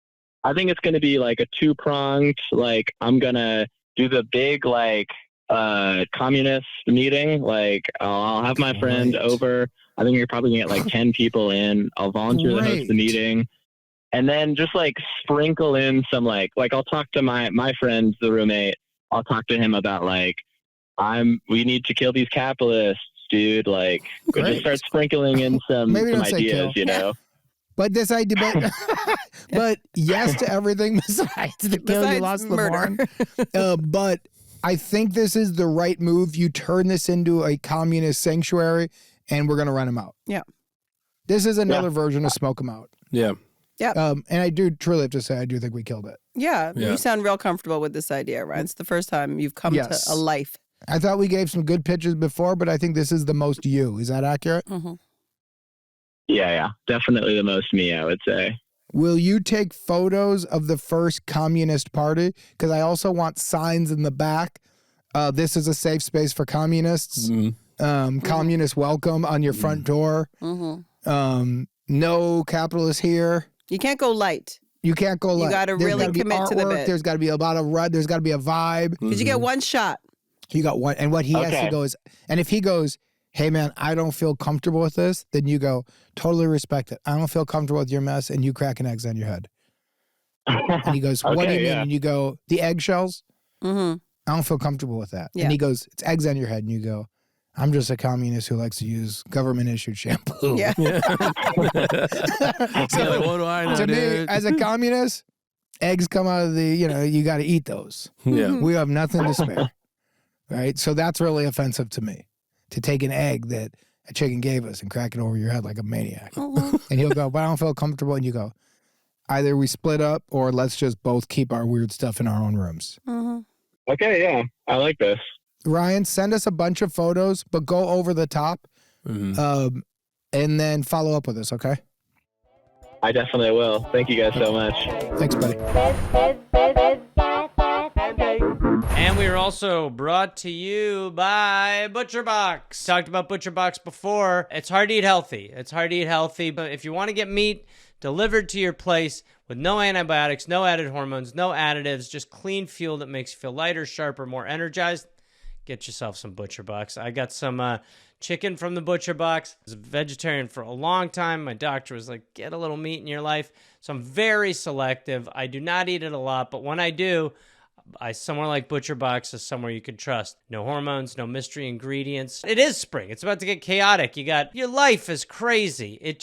I think it's going to be like a two-pronged, like I'm going to do the big like communist meeting. Like I'll have my friend Great. over. I think you're probably going to get like 10 people in. I'll volunteer to host the meeting. And then just like sprinkle in some like I'll talk to my friend, the roommate. I'll talk to him about like we need to kill these capitalists, dude. Like we just start sprinkling in some Maybe don't say ideas, kill. you know. But this idea, but yes to everything besides the kill. You Besides lost murder. Lamorne. But I think this is the right move. You turn this into a communist sanctuary, and we're going to run them out. Yeah. This is another version of smoke them out. Yeah. Yeah. And I do truly have to say, I do think we killed it. Yeah, Yeah. you sound real comfortable with this idea, Ryan. It's the first time you've come Yes. to a life. I thought we gave some good pitches before, but I think this is the most you. Is that accurate? Mm-hmm. Yeah, definitely the most me, I would say. Will you take photos of the first communist party? Because I also want signs in the back. This is a safe space for communists. Communist welcome on your front door. Mm-hmm. No capitalists here. You can't go light You can't go like. got to there's really gotta be commit to the artwork, bit. There's got to be a lot of red. There's got to be a vibe. because you get one shot. You got one. And what he has to Okay. go is, and if he goes, hey man, I don't feel comfortable with this, then you go, totally respect it. I don't feel comfortable with your mess, and you cracking eggs on your head. And he goes, what do you mean? And you go, the eggshells? Mm-hmm. I don't feel comfortable with that. Yeah. And he goes, it's eggs on your head. And you go, I'm just a communist who likes to use government-issued shampoo. Yeah. So like, what do I know, To me, dude? as a communist, eggs come out of the, you got to eat those. Yeah. We have nothing to spare. Right? So that's really offensive to me, to take an egg that a chicken gave us and crack it over your head like a maniac. And he'll go, but I don't feel comfortable. And you go, either we split up or let's just both keep our weird stuff in our own rooms. Mm-hmm. Okay, yeah, I like this. Ryan, send us a bunch of photos, but go over the top and then follow up with us, okay? I definitely will. Thank you guys so much. Thanks, buddy. And we are also brought to you by ButcherBox. Talked about ButcherBox before. It's hard to eat healthy. But if you want to get meat delivered to your place with no antibiotics, no added hormones, no additives, just clean fuel that makes you feel lighter, sharper, more energized, get yourself some ButcherBox. I got some chicken from the ButcherBox. I was a vegetarian for a long time. My doctor was like, get a little meat in your life. So I'm very selective. I do not eat it a lot, but when I do, somewhere like ButcherBox is somewhere you can trust. No hormones, no mystery ingredients. It is spring. It's about to get chaotic. Your life is crazy. It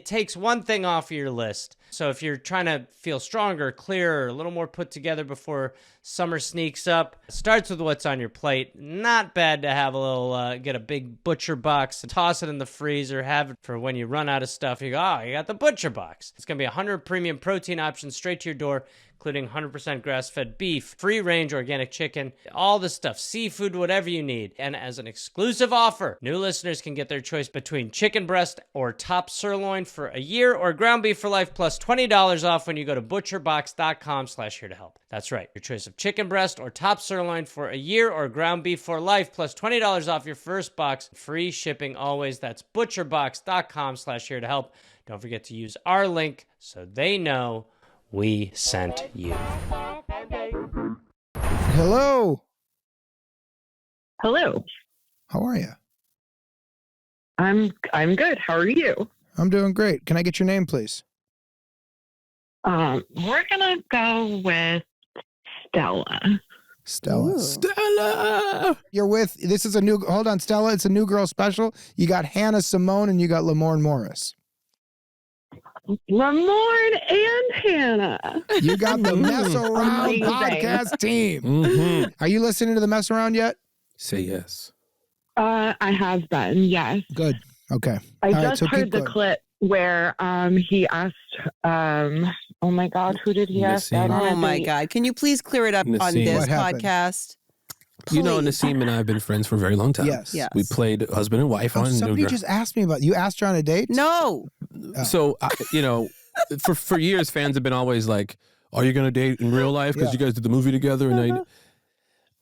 takes one thing off of your list. So if you're trying to feel stronger, clearer, a little more put together before summer sneaks up, it starts with what's on your plate. Not bad to have a little, get a big butcher box and toss it in the freezer, have it for when you run out of stuff. You go, oh, you got the butcher box. It's going to be 100 premium protein options straight to your door, including 100% grass-fed beef, free-range organic chicken, all the stuff, seafood, whatever you need. And as an exclusive offer, new listeners can get their choice between chicken breast or top sirloin for a year or ground beef for life plus $20 off when you go to butcherbox.com/here-to-help. That's right. Your choice of chicken breast or top sirloin for a year or ground beef for life plus $20 off your first box. Free shipping always. That's butcherbox.com/here-to-help. Don't forget to use our link so they know we sent you. Hello. Hello. How are you? I'm good. How are you? I'm doing great. Can I get your name, please? We're gonna go with Stella. Stella. Ooh. Stella. You're with, this is a new, hold on, Stella. It's a new girl special. You got Hannah Simone and you got Lamorne Morris. Lamorne and Hannah. You got the Mess Around Amazing. podcast team. Mm-hmm. Are you listening to the Mess Around yet? Say yes. I have been, yes. Good. Okay. I All right, just so heard keep the going. clip where he asked, oh my God, who did he ask Nassim. that on? Oh my God. Can you please clear it up on Nassim. this What happened? podcast? You know, Please. Nassim and I have been friends for a very long time. Yes. Yes. We played husband and wife on Somebody New Girl. just asked me about, you asked her on a date? No. So, you know, for years, fans have been always like, are you going to date in real life? Because Yeah. you guys did the movie together. And now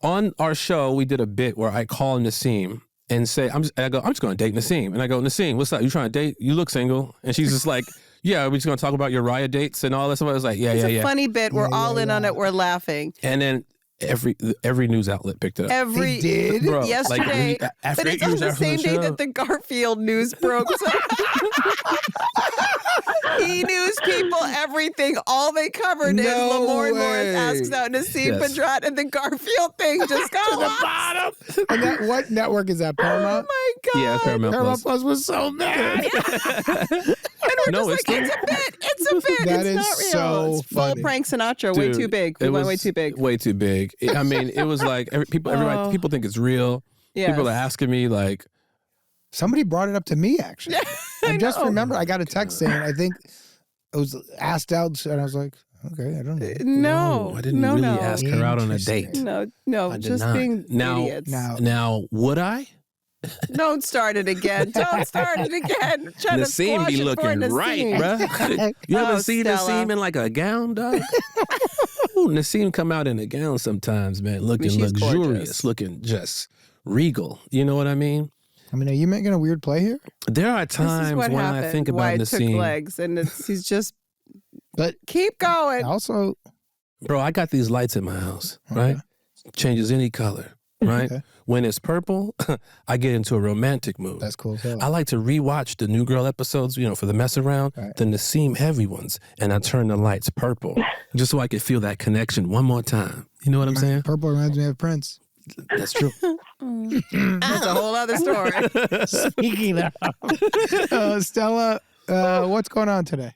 on our show, we did a bit where I call Nassim and say, I'm just going to date Nassim. And I go, Nassim, what's up? You trying to date? You look single. And she's just like, yeah, we're just going to talk about your Raya dates and all that stuff. I was like, It's a yeah. funny bit. We're all in on it. We're laughing. And then every news outlet picked it up. Every They did? Bro, yesterday, after but it's 8 on years the after same the day show. that the Garfield news broke. So E-News people, everything, all they covered is No Lamorne Morris way. asks out Nassim Yes. Pedrat, and the Garfield thing just got To the bottom. And that, what network is that? Paramount? Oh my God. Yeah, it's Paramount Paramount Plus. Plus was so mad. And we're No, just like, it's a bit. It's a bit. That it's is not real. so It's full funny. prank Sinatra. Way Dude, too big. We it went way was too big. Way too big. I mean, it was like Oh. people think it's real. Yes. People are asking me like, Somebody brought it up to me, actually. I just know. remember I got a text saying, I think it was asked out, and I was like, okay, I don't know. No, I didn't no, really no. ask her out on a date. Interesting. No, I did just not. being Now- idiots. Now, would I? Don't start it again. Don't start it again. Trying to Nassim squash be it for looking right, Nassim. bruh. You Oh, ever see Stella. Nassim in like a gown, dog? Ooh, Nassim come out in a gown sometimes, man, looking she's luxurious, gorgeous. looking just regal. You know what I mean? I mean, are you making a weird play here? There are This is times what when happened. I think why about it took Nassim. legs, and he's just But keep going. also, Bro, I got these lights in my house, right? Changes any color, right? Okay. When it's purple, I get into a romantic mood. that's cool. So, I like to rewatch the New Girl episodes, you know, for the mess around, Right. the Nassim heavy ones, and I turn the lights purple just so I can feel that connection one more time. You know what I'm saying? Purple reminds me of Prince. That's true. That's a whole other story. Speaking of, Stella, what's going on today?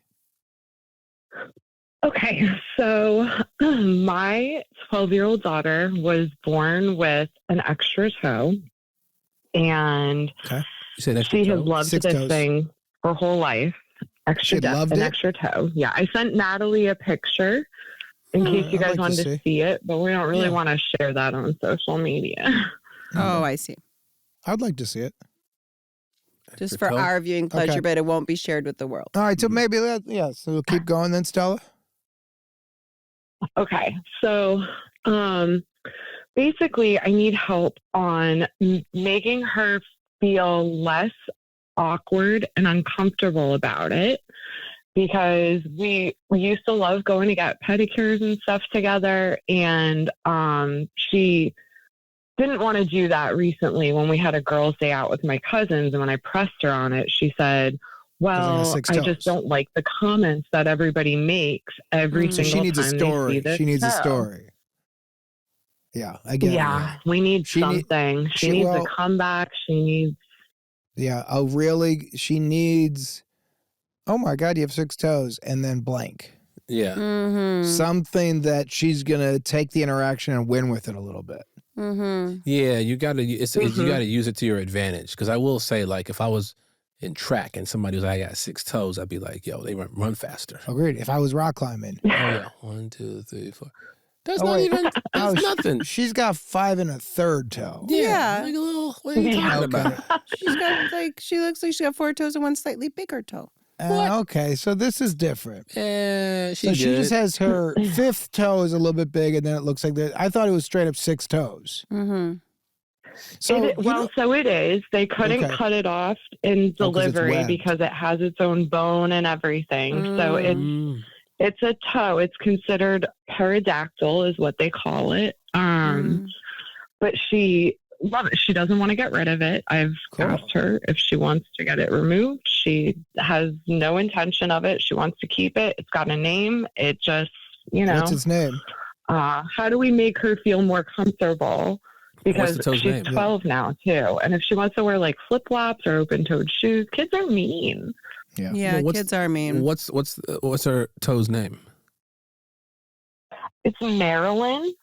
Okay, so my 12-year-old daughter was born with an extra toe, and You said extra she has toe? loved 6 this toes. thing her whole life. She loved an it? extra toe. Yeah, I sent Natalie a picture in case you I'd guys like to wanted see. to see it, but we don't really Yeah. want to share that on social media. Oh, I see. I'd like to see it. Just Extra for toe? our viewing pleasure, Okay. but it won't be shared with the world. All right, so maybe that, yeah. So we'll keep going then, Stella. Okay, so basically, I need help on making her feel less awkward and uncomfortable about it, because we used to love going to get pedicures and stuff together, and she didn't want to do that recently when we had a girls' day out with my cousins, and when I pressed her on it, she said, well, 6 I toes. just don't like the comments that everybody makes every So single she needs a time they story. see this She needs a toe. story. Yeah, I get it. Yeah, we need She need- something. she- She needs well- a comeback. She needs. Yeah, she needs oh my God, you have 6 toes, and then blank. Yeah. Mm-hmm. Something that she's going to take the interaction and win with it a little bit. Mm-hmm. Yeah, you got to you got to use it to your advantage. Because I will say, like, if I was in track and somebody was like, I got 6 toes, I'd be like, yo, they run faster. Agreed. If I was rock climbing. Oh, yeah. 1, 2, 3, 4. That's not even, that's nothing. She's got 5 1/3 toe. Yeah. Like a little, what are you talking about? She's got she looks like she got 4 toes and one slightly bigger toe. Okay, so this is different. She just has her 5th toe is a little bit big, and then it looks like that. I thought it was straight up 6 toes. Mm-hmm. So so it is. They couldn't cut it off in delivery webbed. because it has its own bone and everything. So it's a toe. It's considered peridactyl, is what they call it. But she loves it. She doesn't want to get rid of it. I've asked her if she wants to get it removed. She has no intention of it. She wants to keep it. It's got a name. It just, what's its name? How do we make her feel more comfortable? Because she's 12 now, too. And if she wants to wear, like, flip-flops or open-toed shoes, kids are mean. Yeah, kids are mean. What's her toe's name? It's Marilyn.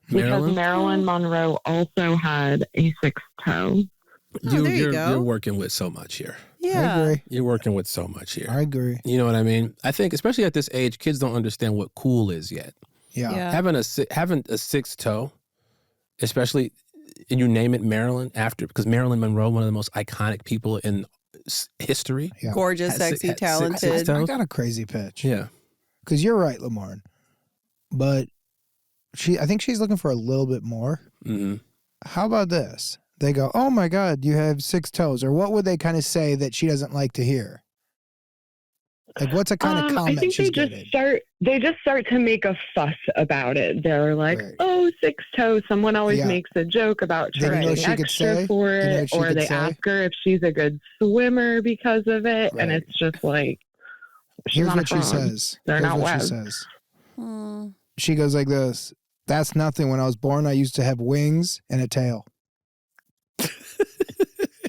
Because Marilyn Monroe also had a 6th toe. There you go. You're working with so much here. Yeah. I agree. You're working with so much here. I agree. You know what I mean? I think, especially at this age, kids don't understand what cool is yet. Yeah. Having a 6th toe, especially, and you name it Marilyn because Marilyn Monroe, one of the most iconic people in history. Yeah. Gorgeous, sexy, talented. I got a crazy pitch. Yeah. Because you're right, Lamorne. But I think she's looking for a little bit more. Mm-hmm. How about this? They go, oh my God, you have 6 toes. Or what would they kind of say that she doesn't like to hear? Like, what's a kind of comment I think she's they just start to make a fuss about it. They're like, oh, 6 toes. Someone always makes a joke about charging extra for it. Or they ask her if she's a good swimmer because of it. Right. And it's just like, here's what she says. They're not what she says. She goes like this. That's nothing. When I was born, I used to have wings and a tail.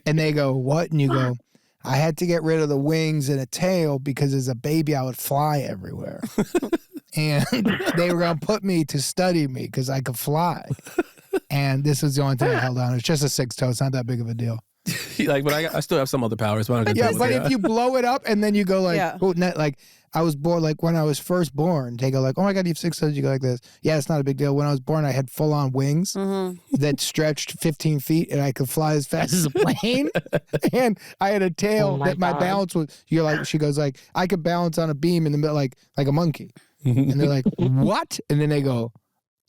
And they go, what? And you go, I had to get rid of the wings and a tail because as a baby, I would fly everywhere. And they were going to put me to study me because I could fly. And this was the only thing I held on. It's just a 6 toe. It's not that big of a deal. But I still have some other powers. But if you blow it up and then you go like, like I was born, like when I was first born, they go like, oh my God, you have 6 toes. You go like this. Yeah, it's not a big deal. When I was born, I had full on wings that stretched 15 feet and I could fly as fast as a plane. And I had a tail that my balance was, she goes like, I could balance on a beam in the middle, like a monkey. And they're like, what? And then they go,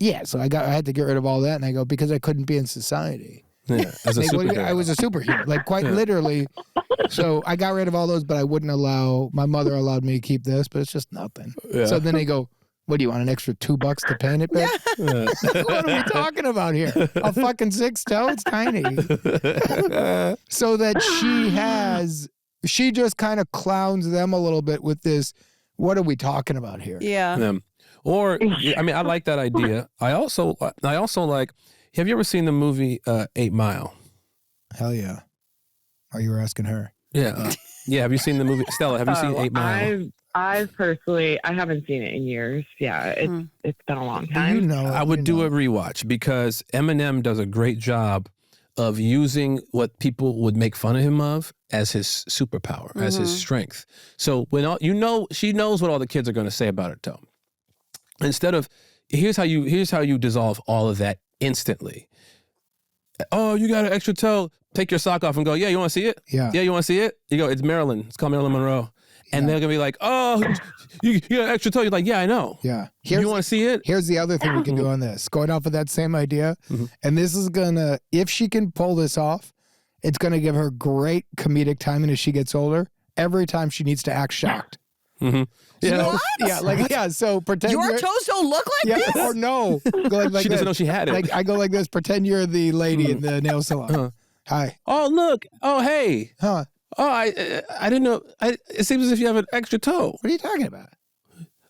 yeah. So I had to get rid of all that. And I go, because I couldn't be in society. Yeah, as a superhero. I was a superhero, like quite literally. So I got rid of all those, but I wouldn't allow, my mother allowed me to keep this, but it's just nothing. Yeah. So then they go, what do you want, an extra $2 to paint it, bitch? Yeah. What are we talking about here? A fucking 6 toe? It's tiny. So that she just kind of clowns them a little bit with this, what are we talking about here? Yeah. Or, I mean, I like that idea. I also like, have you ever seen the movie 8 Mile? Hell yeah. Oh, you were asking her. Yeah. Yeah. Have you seen the movie? Stella, have you seen 8 Mile? I've personally, I haven't seen it in years. Yeah. It's been a long time. I would do a rewatch because Eminem does a great job of using what people would make fun of him of as his superpower, as his strength. So when she knows what all the kids are going to say about her toe. Instead of, here's how you dissolve all of that instantly. Oh, you got an extra toe. Take your sock off and go, yeah, you want to see it? Yeah. Yeah, you want to see it? You go, it's Marilyn. It's called Marilyn Monroe. And they're going to be like, oh, you got an extra toe. You're like, yeah, I know. Yeah. You want to see it? Here's the other thing we can do on this. Going off of that same idea. And this is going to, if she can pull this off, it's going to give her great comedic timing as she gets older. Every time she needs to act shocked. Yeah. What? Yeah, so pretend your toes don't look like this? Or no. Go like she doesn't know she had it. Like I go like this, pretend you're the lady in the nail salon. Hi. Oh, look. Oh, hey. Huh. Oh, I didn't know. It seems as if you have an extra toe. What are you talking about?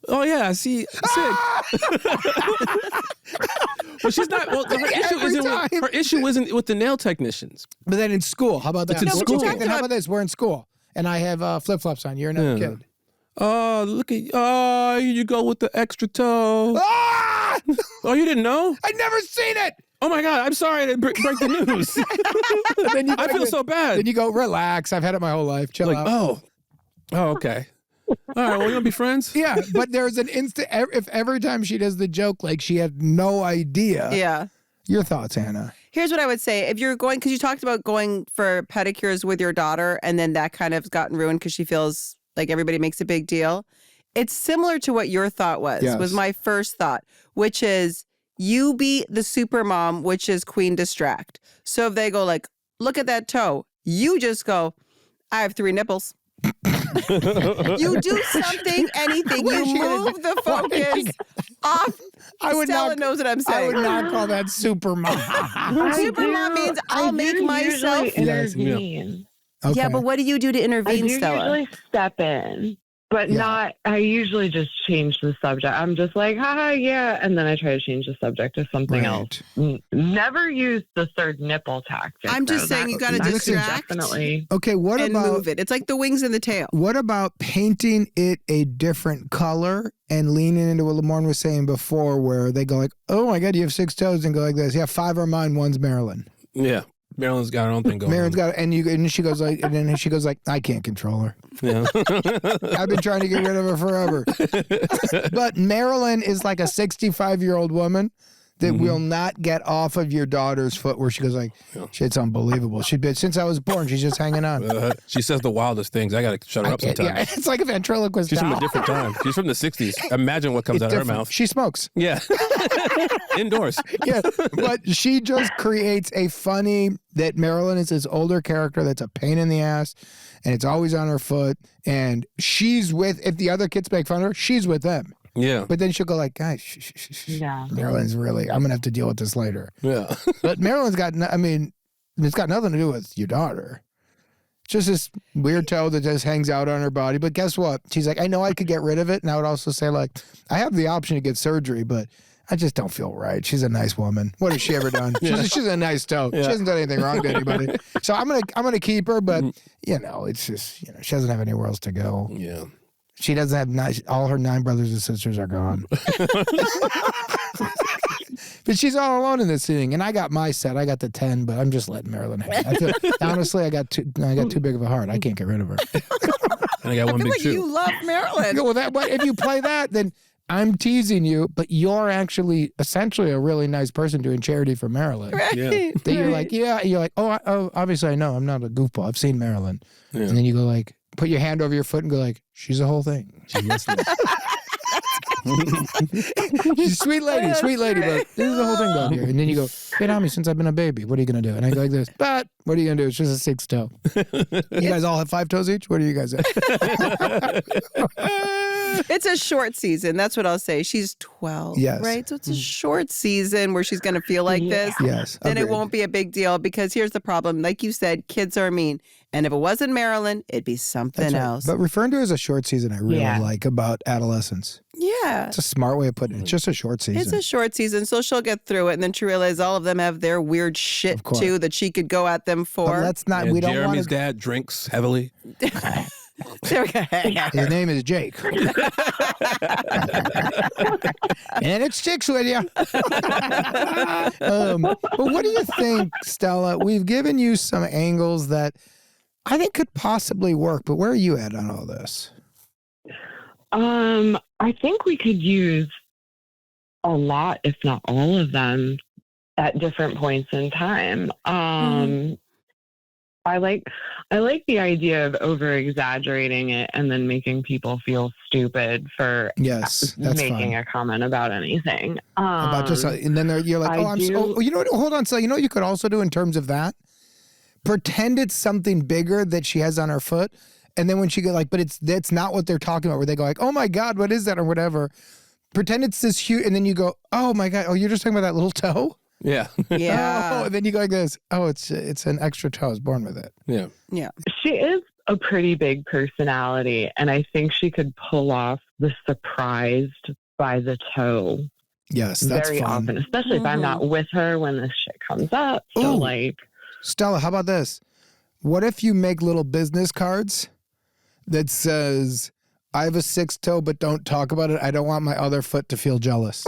Oh, yeah, I see. Well, she's not. Well, her issue isn't with the nail technicians. But then in school, how about that? It's in school. Then how about this? We're in school. and I have flip-flops on. You're another kid. Oh, look at you go with the extra toe. Ah! Oh, you didn't know? I'd never seen it. Oh my God, I'm sorry to break the news. I feel so bad. Then you go, relax. I've had it my whole life. Chill out. Oh, okay. All right, well, you want to be friends? Yeah, but there's an instant, if every time she does the joke, like she had no idea. Yeah. Your thoughts, Hannah? Here's what I would say. If you're going, because you talked about going for pedicures with your daughter, and then that kind of gotten ruined because she feels like everybody makes a big deal. It's similar to what your thought was my first thought, which is you be the super mom, which is Queen Distract. So if they go like, look at that toe, you just go, I have 3 nipples. You do something, anything. You move the focus off. Stella knows what I'm saying. I would not call that super mom. Super mom means I'll make myself intervene. Okay. Yeah, but what do you do to intervene, Stella? I usually step in, but not. I usually just change the subject. I'm just like, haha, yeah, and then I try to change the subject to something else. Never use the third nipple tactic. I'm just saying you got to distract. Definitely. Okay, what and about move it? It's like the wings and the tail. What about painting it a different color and leaning into what Lamorne was saying before, where they go like, "Oh my God, you have 6 toes," and go like this. Yeah, 5 are mine, 1's Marilyn. Yeah. Marilyn's got her own thing going. Marilyn's got, and she goes like, and then she goes like, I can't control her. Yeah. I've been trying to get rid of her forever. But Marilyn is like a 65-year-old woman that will not get off of your daughter's foot, where she goes like, shit's unbelievable. She's been, since I was born, she's just hanging on. She says the wildest things. I got to shut her up sometimes. Yeah, it's like a ventriloquist. She's from a different time. She's from the 60s. Imagine what comes out of her mouth. She smokes. Yeah. Indoors. Yeah, but she just creates a funny, that Marilyn is this older character that's a pain in the ass, and it's always on her foot, and she's with, if the other kids make fun of her, she's with them. Yeah. But then she'll go like, guys, Yeah. Marilyn's really, I'm going to have to deal with this later. Yeah. But Marilyn's got, it's got nothing to do with your daughter. It's just this weird toe that just hangs out on her body. But guess what? She's like, I know I could get rid of it. And I would also say, like, I have the option to get surgery, but I just don't feel right. She's a nice woman. What has she ever done? She's a nice toe. Yeah. She hasn't done anything wrong to anybody. So I'm gonna keep her, but it's just, she doesn't have anywhere else to go. Yeah. She doesn't have all her 9 brothers and sisters are gone. But she's all alone in this thing. And I got my set. I got the 10, but I'm just letting Marilyn hang. Honestly, I got too big of a heart. I can't get rid of her. And I got one big shoe. You love Marilyn. Well, but if you play that, then I'm teasing you, but you're actually essentially a really nice person doing charity for Marilyn. Right. Yeah. That you're like, you're like, oh, obviously I know. I'm not a goofball. I've seen Marilyn. Yeah. And then you go like, put your hand over your foot and go like, she's a whole thing. She's listening. She's a sweet lady, but this is the whole thing down here. And then you go, been on me since I've been a baby. What are you going to do? And I go like this, but what are you going to do? It's just a 6 toe. You guys all have 5 toes each? What are you guys at? It's a short season. That's what I'll say. She's 12, right? So it's a short season where she's going to feel like this. Yes. Then it won't be a big deal, because here's the problem. Like you said, kids are mean. And if it wasn't Marilyn, it'd be something else. But referring to it as a short season, I really like about adolescence. Yeah. It's a smart way of putting it. It's just a short season. It's a short season, so she'll get through it. And then she realizes all of them have their weird shit, too, that she could go at them for. But let's not, we don't want Jeremy's dad drinks heavily. There we go. His name is Jake. And it sticks with you. But what do you think, Stella? We've given you some angles that I think could possibly work, but where are you at on all this? I think we could use a lot, if not all of them, at different points in time. I like the idea of over exaggerating it and then making people feel stupid for making a comment about anything. About just, and then you're like, you know what? Hold on, so you know what you could also do in terms of that? Pretend it's something bigger that she has on her foot, and then when she go like, but that's not what they're talking about. Where they go like, oh my God, what is that or whatever? Pretend it's this huge, and then you go, oh my God, you're just talking about that little toe. Yeah. Yeah. Oh, and then you go like this. Oh, it's an extra toe. I was born with it. Yeah. Yeah. She is a pretty big personality, and I think she could pull off the surprised by the toe. Yes, that's very fun. often, especially if I'm not with her when this shit comes up. So Stella, how about this? What if you make little business cards that says, I have a 6th toe, but don't talk about it. I don't want my other foot to feel jealous.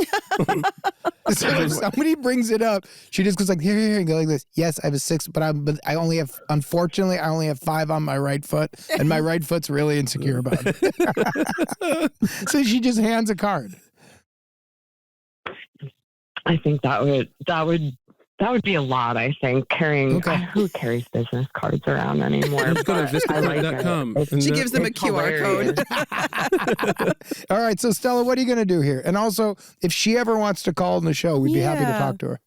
So if somebody brings it up, she just goes like, here, and go like this. Yes, I have a 6th, but I only have, unfortunately, I only have 5 on my right foot, and my right foot's really insecure about it. So she just hands a card. I think that would be a lot. I think carrying. Who carries business cards around anymore? Let's go to VistaCard.com. She gives them a QR code. All right, so Stella, what are you going to do here? And also, if she ever wants to call on the show, we'd be happy to talk to her.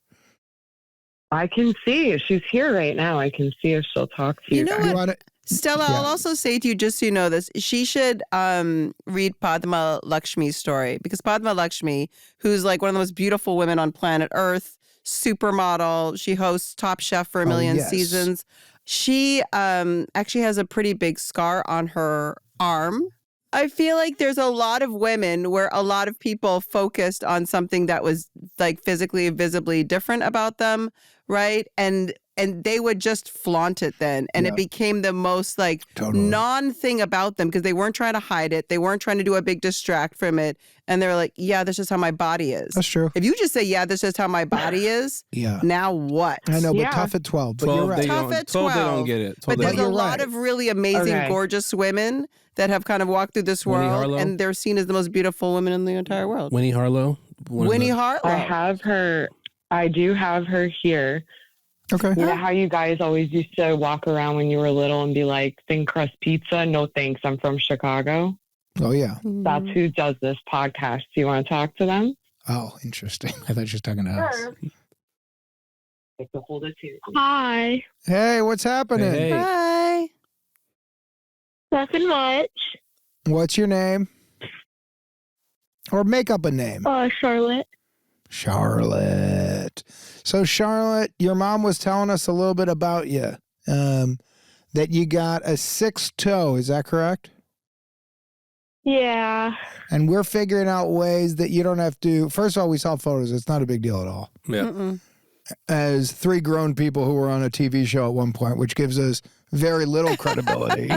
I can see if she's here right now. I can see if she'll talk to you. You know what? Stella, I'll also say to you, just so you know this, she should read Padma Lakshmi's story, because Padma Lakshmi, who's like one of the most beautiful women on planet Earth, supermodel, she hosts Top Chef for a million seasons. She actually has a pretty big scar on her arm. I feel like there's a lot of women where a lot of people focused on something that was like physically, visibly different about them, right? And they would just flaunt it then. And it became the most like non-thing about them because they weren't trying to hide it. They weren't trying to do a big distract from it. And they're like, yeah, that's just how my body is. That's true. If you just say, yeah, that's just how my body is, now what? I know, but tough at 12. But you're right. Tough at 12. They don't get it. But there's a lot of really amazing, gorgeous women that have kind of walked through this world, and they're seen as the most beautiful women in the entire world. Winnie Harlow? Winnie Harlow. I do have her here. Okay. You know how you guys always used to walk around when you were little and be like, thin crust pizza? No thanks, I'm from Chicago. Oh, yeah. That's who does this podcast. Do you want to talk to them? Oh, interesting. I thought she was talking to us. Hi. Hey, what's happening? Hey. Hi. Nothing much. What's your name? Or make up a name. Charlotte. Charlotte. So, Charlotte, your mom was telling us a little bit about you, that you got a 6th toe. Is that correct? Yeah. And we're figuring out ways that you don't have to. First of all, we saw photos. It's not a big deal at all. Yeah. As 3 grown people who were on a TV show at one point, which gives us very little credibility.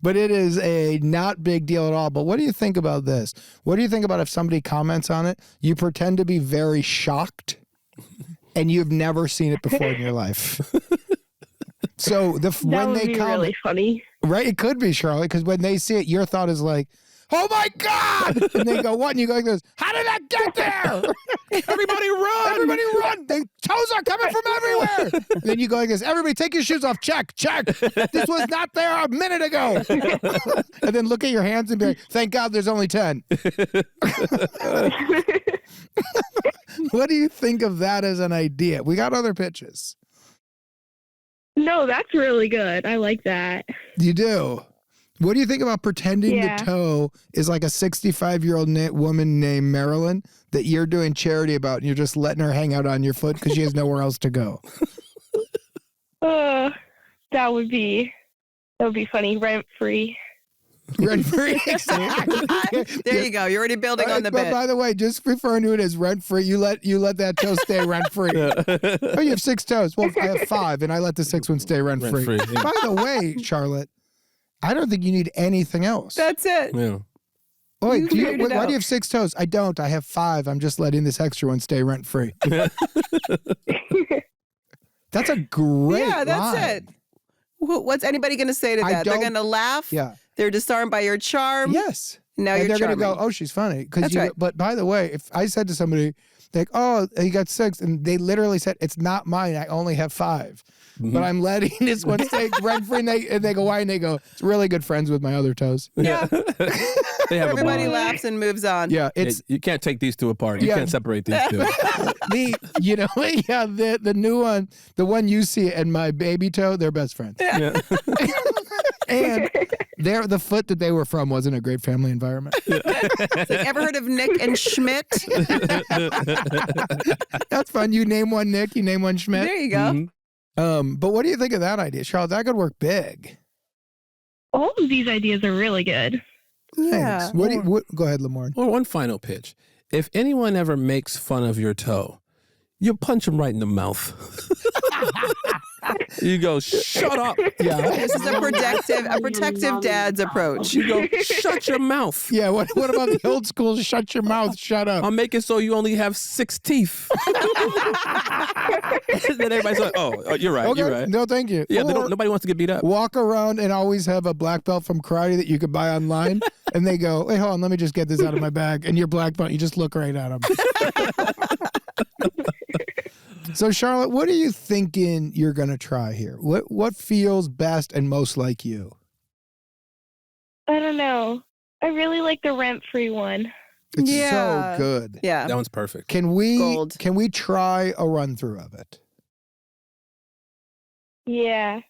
But it is a not big deal at all. But what do you think about this? What do you think about if somebody comments on it, you pretend to be very shocked and you've never seen it before in your life? So when they comment, really funny. Right? It could be, Charlotte, because when they see it, your thought is like, oh my God! And they go, what? And you go like this, how did that get there? Everybody run! Everybody run! The toes are coming from everywhere! And then you go like this, everybody take your shoes off, check. This was not there a minute ago. And then look at your hands and be like, thank God there's only 10. What do you think of that as an idea? We got other pitches. No, that's really good. I like that. You do? What do you think about pretending the toe is like a 65-year-old woman named Marilyn that you're doing charity about and you're just letting her hang out on your foot because she has nowhere else to go? That would be funny. Rent-free. Rent-free, exactly. There you go. You're already building on the bit. By the way, just referring to it as rent-free, you let that toe stay rent-free. Oh, you have 6 toes. Well, I have 5, and I let the 6th one stay rent-free. Rent-free. By the way, Charlotte, I don't think you need anything else. That's it. Yeah. Why do you have 6 toes? I don't. I have 5. I'm just letting this extra one stay rent-free. That's a great Yeah, that's line. it. What's anybody going to say to that? They're going to laugh? Yeah. They're disarmed by your charm? Yes. Now and you're they're going to charming. go, oh, she's funny. That's right. But by the way, if I said to somebody, like, oh, you got 6, and they literally said, it's not mine. I only have 5. But I'm letting this one stay rent-free. And they go, why? And they go, it's really good friends with my other toes. Yeah. They have Everybody a bond. laughs and moves on. Yeah. You can't take these two apart. You can't separate these two. The new one, the one you see and my baby toe, they're best friends. Yeah. And the foot that they were from wasn't a great family environment. It's like, ever heard of Nick and Schmidt? That's fun. You name one Nick, you name one Schmidt. There you go. But what do you think of that idea, Charlotte? That could work big. All of these ideas are really good. Yeah. Thanks. Go ahead, Lamorne. Or one final pitch. If anyone ever makes fun of your toe, you punch them right in the mouth. You go, shut up. Yeah. This is a protective dad's approach. You go, shut your mouth. Yeah, what about the old school, shut your mouth, shut up? I'll make it so you only have 6 teeth. Then everybody's like, oh, you're right, Okay. you're right. No, thank you. Yeah, Or nobody wants to get beat up. walk around and always have a black belt from karate that you could buy online. And they go, hey, hold on, let me just get this out of my bag. And your black belt, you just look right at them. So, Charlotte, what are you thinking you're going to try here? What feels best and most like you? I don't know. I really like the rent-free one. It's Yeah. so good. Yeah. That one's perfect. Can we Gold. try a run through of it? Yeah.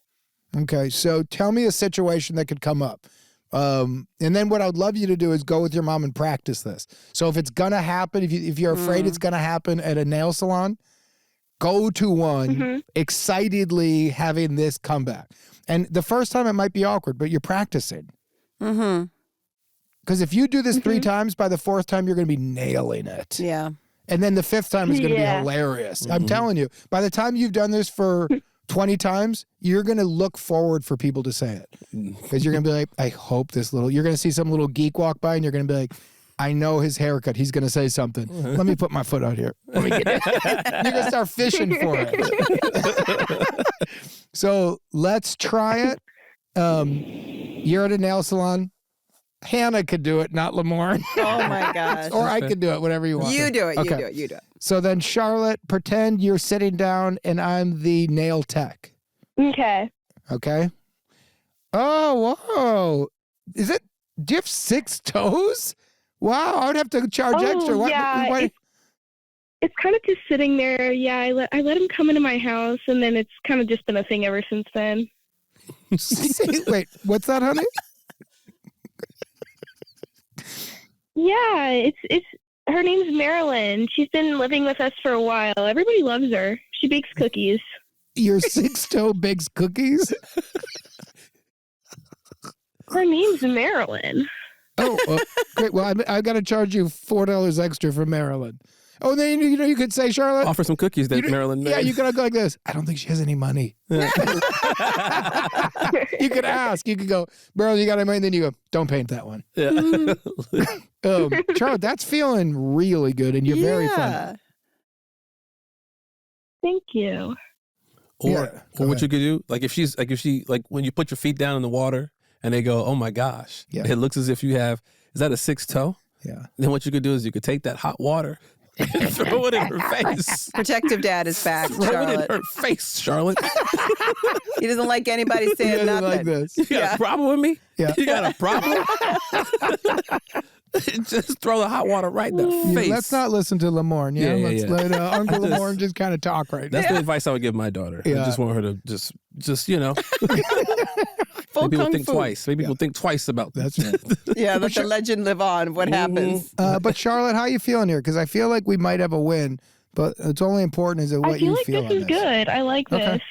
Okay, so tell me a situation that could come up. And then what I'd love you to do is go with your mom and practice this. So if it's gonna happen, if you're afraid it's gonna happen at a nail salon, go to one excitedly having this comeback. And the first time it might be awkward, but you're practicing. Mm-hmm. Because if you do this 3 times, by the 4th time you're gonna be nailing it. Yeah. And then the 5th time is gonna be hilarious. I'm telling you, by the time you've done this for 20 times, you're going to look forward for people to say it. Because you're going to be like, I hope you're going to see some little geek walk by and you're going to be like, I know his haircut. He's going to say something. Let me put my foot out here. Let me get it. You're going to start fishing for it. So let's try it. You're at a nail salon. Hannah could do it, not Lamorne. Oh my gosh. Or I could do it, whatever you want. You do it. You Okay. do it. You do it. So then, Charlotte, pretend you're sitting down and I'm the nail tech. Okay. Okay. Oh, whoa. Do you have 6 toes? Wow, I would have to charge extra. Yeah, it's kind of just sitting there. Yeah, I let him come into my house, and then it's kind of just been a thing ever since then. Wait, what's that, honey? Yeah, it's her name's Marilyn. She's been living with us for a while. Everybody loves her. She bakes cookies. Your 6-toe bakes cookies? Her name's Marilyn. Oh, great. Well, I got to charge you $4 extra for Marilyn. Oh, and then you could say, Charlotte. Offer some cookies that Marilyn made. Yeah, you could go like this. I don't think she has any money. You could ask. You could go, Marilyn, you got any money? And then you go, don't paint that one. Yeah. Charlotte, that's feeling really good, and you're very funny. Thank you. Or what you could do, like if she when you put your feet down in the water and they go, oh my gosh, it looks as if you have, is that a 6th toe? Yeah. Then what you could do is you could take that hot water and throw it in her face. Protective dad is back, Throw Charlotte. it in her face, Charlotte. He doesn't like anybody saying nothing. Like this. You got a problem with me? Yeah. You got a problem? Just throw the hot water right in the face. Let's not listen to Lamorne. Yeah, let's let Uncle Lamorne just kind of talk right now. That's the advice I would give my daughter. Yeah. I just want her to just Full maybe people kung think fu. twice. Maybe people think twice about That's this. right. Yeah, let the legend live on of what happens. But Charlotte, how you feeling here? Because I feel like we might have a win, but it's only important is what I feel you like feel this on is good. I like this.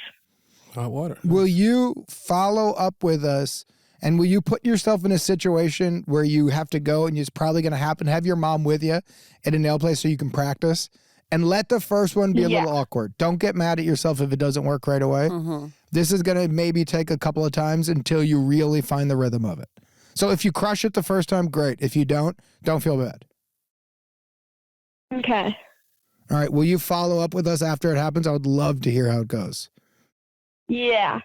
Hot water. Will you follow up with us? And will you put yourself in a situation where you have to go and it's probably going to happen? Have your mom with you at a nail place so you can practice. And let the first one be a little awkward. Don't get mad at yourself if it doesn't work right away. This is going to maybe take a couple of times until you really find the rhythm of it. So if you crush it the first time, great. If you don't feel bad. Okay. All right. Will you follow up with us after it happens? I would love to hear how it goes. Yeah.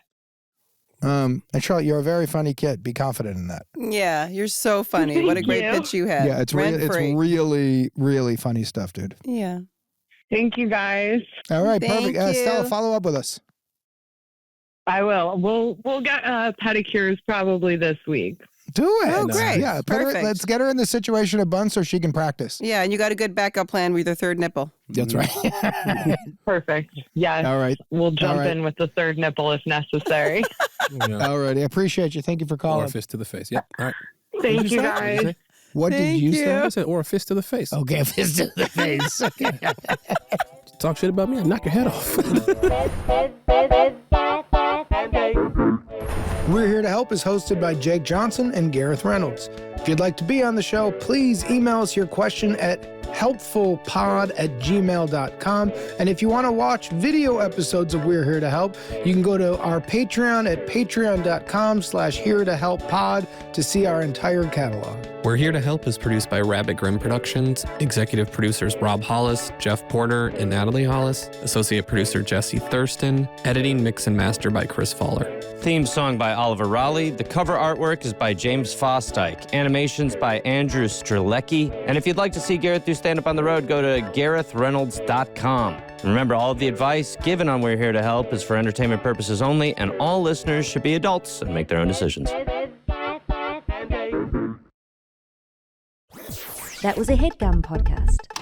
And Charlotte, you're a very funny kid. Be confident in that. Yeah, you're so funny. What a great pitch you had. Yeah, it's Rent-free. really, really funny stuff, dude. Yeah. Thank you, guys. All right, Thank perfect. you. Stella, follow up with us. I will. We'll get pedicures probably this week. Do it. Oh, great. Yeah, Perfect. let's get her in the situation of bun so she can practice. Yeah, and you got a good backup plan with your third nipple. That's right. Perfect. Yeah. All right. We'll jump All right. in with the third nipple if necessary. All right. I appreciate you. Thank you for Or calling. a fist to the face. Yep. All right. Thank you, What'd guys. say? What did Thank you you. say? I said, or a fist to the face. Okay, fist to the face. Okay. Talk shit about me, I'll knock your head off. We're Here to Help is hosted by Jake Johnson and Gareth Reynolds. If you'd like to be on the show, please email us your question at helpfulpod@gmail.com. And if you want to watch video episodes of We're Here to Help, you can go to our Patreon at patreon.com/here-to-help-pod to see our entire catalog. We're Here to Help is produced by Rabbit Grimm Productions. Executive producers Rob Hollis, Jeff Porter, and Natalie Hollis. Associate producer Jesse Thurston. Editing, mix, and master by Chris Fowler. Theme song by Oliver Raleigh. The cover artwork is by James Fosdyke. Animations by Andrew Strelecki. And if you'd like to see Gareth do stand-up on the road, go to GarethReynolds.com. Remember, all of the advice given on We're Here to Help is for entertainment purposes only, and all listeners should be adults and make their own decisions. That was a HeadGum podcast.